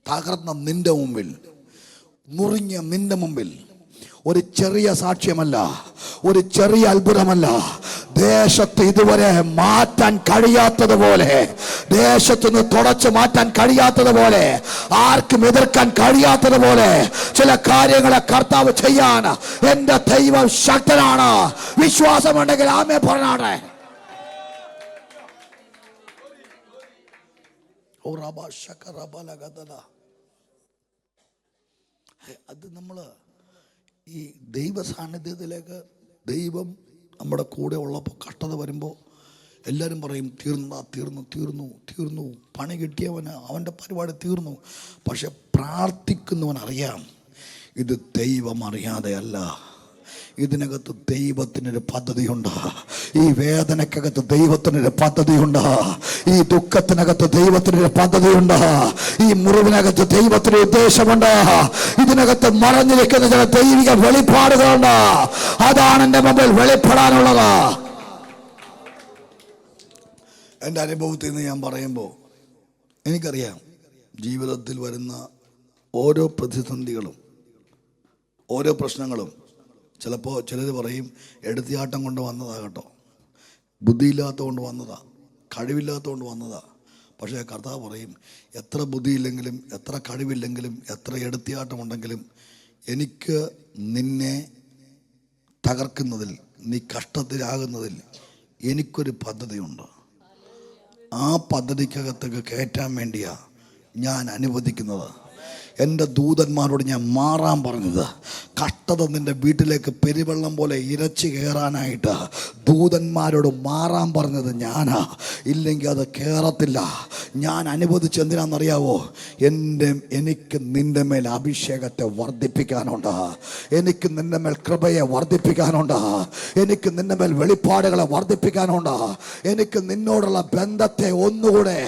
തകർന്ന നിന്റെ മുമ്പിൽ, മുറിഞ്ഞ നിന്റെ മുമ്പിൽ ഒരു ചെറിയ സാക്ഷ്യമല്ല, ഒരു ചെറിയ അത്ഭുതമല്ല, ദേശത്ത് ഇതുവരെ മാറ്റാൻ കഴിയാത്തതുപോലെ, ദേശത്തുനിന്ന് തുടച്ചു മാറ്റാൻ കഴിയാത്തതുപോലെ, ആർക്കും എതിർക്കാൻ കഴിയാത്തതുപോലെ ചില കാര്യങ്ങളെ കർത്താവ് ചെയ്യാൻ എന്റെ ദൈവം ശക്തനാണ്. വിശ്വാസമുണ്ടെങ്കിൽ ആമേൻ പറഞ്ഞാട്ടെ. അത് നമ്മള് ഈ ദൈവ സാന്നിധ്യത്തിലേക്ക്, ദൈവം നമ്മുടെ കൂടെ ഉള്ളപ്പോൾ കഷ്ടത വരുമ്പോൾ എല്ലാവരും പറയും തീർന്നു, പണി കിട്ടിയവന് അവൻ്റെ പരിപാടി തീർന്നു. പക്ഷെ പ്രാർത്ഥിക്കുന്നവനറിയാം, ഇത് ദൈവം അറിയാതെയല്ല, ഇതിനകത്ത് ദൈവത്തിനൊരു പദ്ധതിയുണ്ട്. ഈ വേദനക്കകത്ത് ദൈവത്തിനൊരു പദ്ധതിയുണ്ട്. ഈ ദുഃഖത്തിനകത്ത് ദൈവത്തിനൊരു പദ്ധതിയുണ്ട്. ഈ മുറിവിനകത്ത് ദൈവത്തിനൊരു ഉദ്ദേശമുണ്ട്. ഇതിനകത്ത് മറഞ്ഞിരിക്കുന്ന ചില ദൈവിക വെളിപ്പാടുകളുണ്ട്. അതാണ് എൻ്റെ മുമ്പിൽ വെളിപ്പെടാനുള്ളത്. എൻ്റെ അനുഭവത്തിൽ നിന്ന് ഞാൻ പറയുമ്പോൾ എനിക്കറിയാം, ജീവിതത്തിൽ വരുന്ന ഓരോ പ്രതിസന്ധികളും ഓരോ പ്രശ്നങ്ങളും ചിലപ്പോൾ ചിലർ പറയും എടുത്തിയാട്ടം കൊണ്ട് വന്നതാ കേട്ടോ, ബുദ്ധിയില്ലാത്ത കൊണ്ട് വന്നതാ, കഴിവില്ലാത്ത കൊണ്ട് വന്നതാ. പക്ഷേ കർത്താവ് പറയും, എത്ര ബുദ്ധിയില്ലെങ്കിലും എത്ര കഴിവില്ലെങ്കിലും എത്ര എടുത്തിയാട്ടമുണ്ടെങ്കിലും എനിക്ക് നിന്നെ തകർക്കുന്നതിൽ, നീ കഷ്ടത്തിലാകുന്നതിൽ എനിക്കൊരു പദ്ധതിയുണ്ട്. ആ പദ്ധതിക്കകത്തേക്ക് കയറ്റാൻ വേണ്ടിയാണ് ഞാൻ അനുവദിക്കുന്നത്. എൻ്റെ ദൂതന്മാരോട് ഞാൻ മാറാൻ പറഞ്ഞത്. കഷ്ടത നിൻ്റെ വീട്ടിലേക്ക് പെരുവെള്ളം പോലെ ഇരച്ചു കയറാനായിട്ട് ദൂതന്മാരോട് മാറാൻ പറഞ്ഞത് ഞാനാ. ഇല്ലെങ്കിൽ അത് കയറത്തില്ല. ഞാൻ അനുവദിച്ച് എന്തിനാണെന്നറിയാവോ? എനിക്ക് നിൻ്റെ മേൽ അഭിഷേകത്തെ വർദ്ധിപ്പിക്കാനുണ്ട്. എനിക്ക് നിൻ്റെ മേൽ കൃപയെ വർദ്ധിപ്പിക്കാനുണ്ട്. എനിക്ക് നിൻ്റെ മേൽ വെളിപ്പാടുകളെ വർദ്ധിപ്പിക്കാനുണ്ട്. എനിക്ക് നിന്നോടുള്ള ബന്ധത്തെ ഒന്നുകൂടെ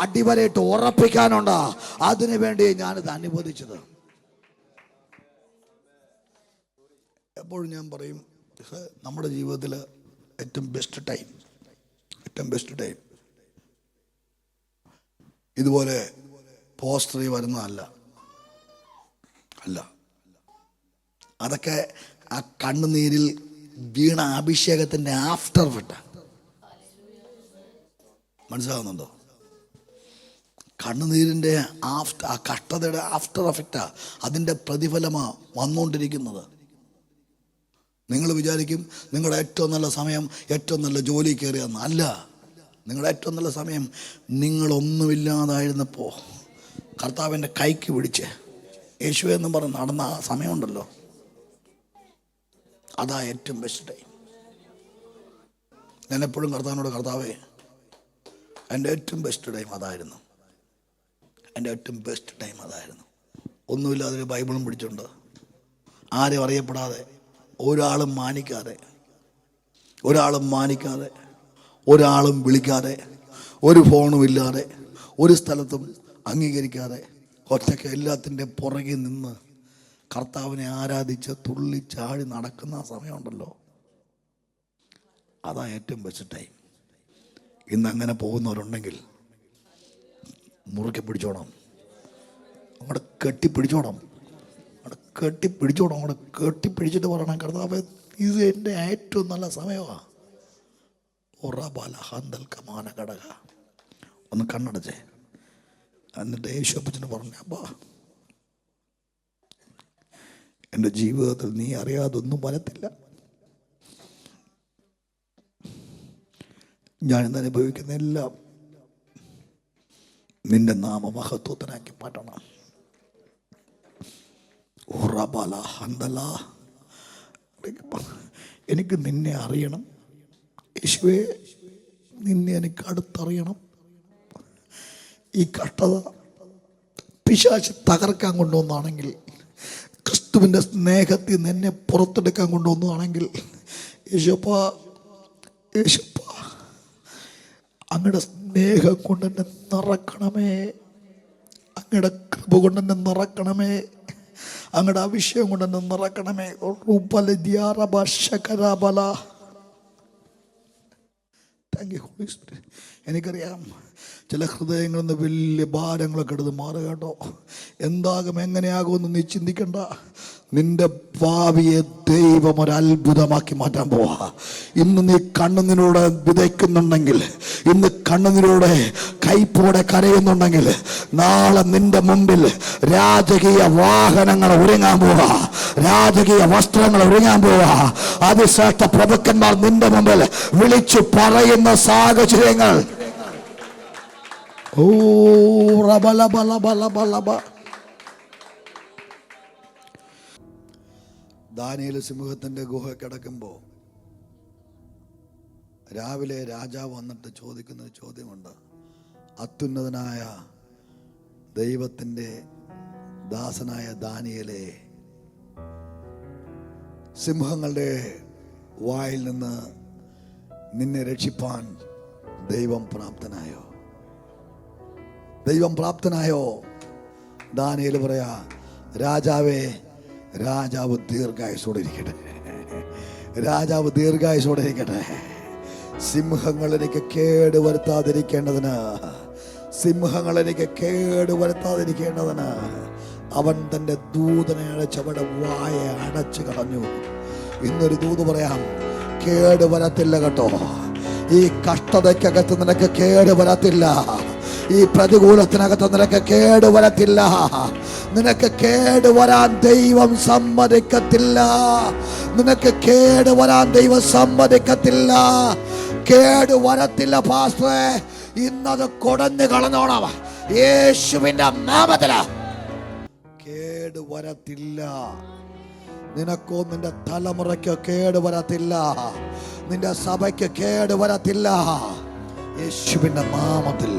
അടിവരയിട്ട് ഉറപ്പിക്കാനുണ്ട്. അതിനു വേണ്ടി ഞാനിത് അനുവദിച്ചത്. എപ്പോഴും ഞാൻ പറയും, നമ്മുടെ ജീവിതത്തിൽ ഏറ്റവും ബെസ്റ്റ് ടൈം ഇതുപോലെ പോസ്റ്ററി വരുന്നതല്ല. അതൊക്കെ ആ കണ്ണുനീരിൽ വീണ അഭിഷേകത്തിൻ്റെ ആഫ്റ്റർ എഫക്റ്റ്. മനസ്സിലാകുന്നുണ്ടോ? കണ്ണുനീരിൻ്റെ ആ കഷ്ടതയുടെ ആഫ്റ്റർ എഫക്റ്റാ, അതിൻ്റെ പ്രതിഫലമാണ് വന്നുകൊണ്ടിരിക്കുന്നത്. നിങ്ങൾ വിചാരിക്കും നിങ്ങളുടെ ഏറ്റവും നല്ല സമയം ഏറ്റവും നല്ല ജോലി കയറിയെന്ന്. അല്ല, നിങ്ങളുടെ ഏറ്റവും നല്ല സമയം നിങ്ങളൊന്നുമില്ലാതായിരുന്നപ്പോൾ കർത്താവിൻ്റെ കൈക്ക് പിടിച്ച് യേശു എന്നും പറഞ്ഞ് നടന്ന ആ സമയമുണ്ടല്ലോ, അതാ ഏറ്റവും ബെസ്റ്റ് ടൈം. ഞാൻ എപ്പോഴും കർത്താവിനോട്, കർത്താവേ, എൻ്റെ ഏറ്റവും ബെസ്റ്റ് ടൈം അതായിരുന്നു. ഒന്നുമില്ലാതെ ബൈബിളും പിടിച്ചുകൊണ്ട്, ആരും അറിയപ്പെടാതെ, ഒരാളും മാനിക്കാതെ, ഒരാളും വിളിക്കാതെ, ഒരു ഫോണും ഇല്ലാതെ, ഒരു സ്ഥലത്തും അംഗീകരിക്കാതെ, ഒറ്റയ്ക്ക് എല്ലാത്തിൻ്റെ പുറകിൽ നിന്ന് കർത്താവിനെ ആരാധിച്ച് തുള്ളി ചാടി നടക്കുന്ന സമയമുണ്ടല്ലോ, അതാ ഏറ്റവും ബെസ്റ്റ് ടൈം. ഇന്നങ്ങനെ പോകുന്നവരുണ്ടെങ്കിൽ മുറുക്കെ പിടിച്ചോണം, അങ്ങോട്ട് കെട്ടിപ്പിടിച്ചോണം, അങ്ങോട്ട് കെട്ടിപ്പിടിച്ചിട്ട് പറയണം, കർത്താവേ, ഇത് എൻ്റെ ഏറ്റവും നല്ല സമയമാണ്. ഒന്ന് കണ്ണടച്ചേ. എന്നിട്ട് യേശുപ്പച്ചന് പറഞ്ഞു, അപ്പാ, എൻ്റെ ജീവിതത്തിൽ നീ അറിയാതൊന്നും വരത്തില്ല. ഞാനിന്ന് അനുഭവിക്കുന്ന എല്ലാം നിന്റെ നാമമഹത്വത്തിനാക്കി മാറ്റണം. എനിക്ക് നിന്നെ അറിയണം യേശുവേ, നിന്നെ എനിക്ക് അടുത്തറിയണം. ഈ കഷ്ടത പിശാച് തകർക്കാൻ കൊണ്ടുവന്നാണെങ്കിൽ, ക്രിസ്തുവിൻ്റെ സ്നേഹത്തിൽ നിന്നെ പുറത്തെടുക്കാൻ കൊണ്ടുവന്നതാണെങ്കിൽ, യേശുപ്പാ, അങ്ങയുടെ സ്നേഹം കൊണ്ട് എന്നെ നിറക്കണമേ, അങ്ങയുടെ കൃപ കൊണ്ട് എന്നെ നിറക്കണമേ, അങ്ങയുടെ അഭിഷേകം കൊണ്ട് എന്നെ നിറക്കണമേ. എനിക്കറിയാം ചില ഹൃദയങ്ങളിൽ നിന്ന് വലിയ ഭാരങ്ങളൊക്കെ എടുത്ത് മാറുക കേട്ടോ. എന്താകും, എങ്ങനെയാകുമെന്ന് നീ ചിന്തിക്കണ്ട. നിന്റെ ഭാവിയെ ദൈവം ഒരു അത്ഭുതമാക്കി മാറ്റാൻ പോവാ. ഇന്ന് നീ കണ്ണുനീരോടെ വിതയ്ക്കുന്നുണ്ടെങ്കിൽ, ഇന്ന് കണ്ണുനീരോടെ കൈപ്പോടെ കരയുന്നുണ്ടെങ്കിൽ, നാളെ നിന്റെ മുമ്പിൽ രാജകീയ വാഹനങ്ങൾ ഒരുങ്ങാൻ പോവാ, രാജകീയ വസ്ത്രങ്ങൾ ഒരുങ്ങാൻ പോവാ. അതിശ്രേഷ്ഠ പ്രഭുക്കന്മാർ നിന്റെ മുമ്പിൽ വിളിച്ചു പറയുന്ന സാഹചര്യങ്ങൾ. ഓ റബലബലബലബലബ. ദാനിയേൽ സിംഹത്തിൻ്റെ ഗുഹ കിടക്കുമ്പോൾ രാവിലെ രാജാവ് വന്നിട്ട് ചോദിക്കുന്ന ചോദ്യമുണ്ട്. അത്യുന്നതനായ ദൈവത്തിൻ്റെ ദാസനായ ദാനിയേലേ, സിംഹങ്ങളുടെ വായിൽ നിന്ന് നിന്നെ രക്ഷിപ്പാൻ ദൈവം പ്രാപ്തനായോ? ദാനിയേൽ പറയാ, രാജാവേ, രാജാവ് ദീർഘായുസ്സോടെ ഇരിക്കട്ടെ. സിംഹങ്ങൾ എനിക്ക് കേടുവരുത്താതിരിക്കേണ്ടതിന് അവൻ തൻ്റെ ദൂതനെ അടച്ചവടെ വായ അടച്ചു കളഞ്ഞു. ഇന്നൊരു ദൂത് പറയാം, കേട് വരത്തില്ല കേട്ടോ. ഈ കഷ്ടതയ്ക്കകത്ത് നിനക്ക് കേട് വരത്തില്ല. ഈ പ്രതികൂലത്തിനകത്ത് നിനക്ക് കേട് വരത്തില്ല. നിനക്ക് കേട് വരാൻ ദൈവം സമ്മതിക്കത്തില്ല. നിനക്ക് കേട് വരാൻ ദൈവം സമ്മതിക്കത്തില്ല. കേട് വരത്തില്ല പാസ്റ്ററെ. ഇന്നത് കൊടഞ്ഞു കളഞ്ഞോണം യേശുവിന്റെ നാമത്തില്. കേട് വരത്തില്ല. നിനക്കോ നിന്റെ തലമുറയ്ക്കോ കേട് വരത്തില്ല. നിന്റെ സഭയ്ക്ക് കേട് വരത്തില്ല യേശുവിന്റെ നാമത്തിൽ.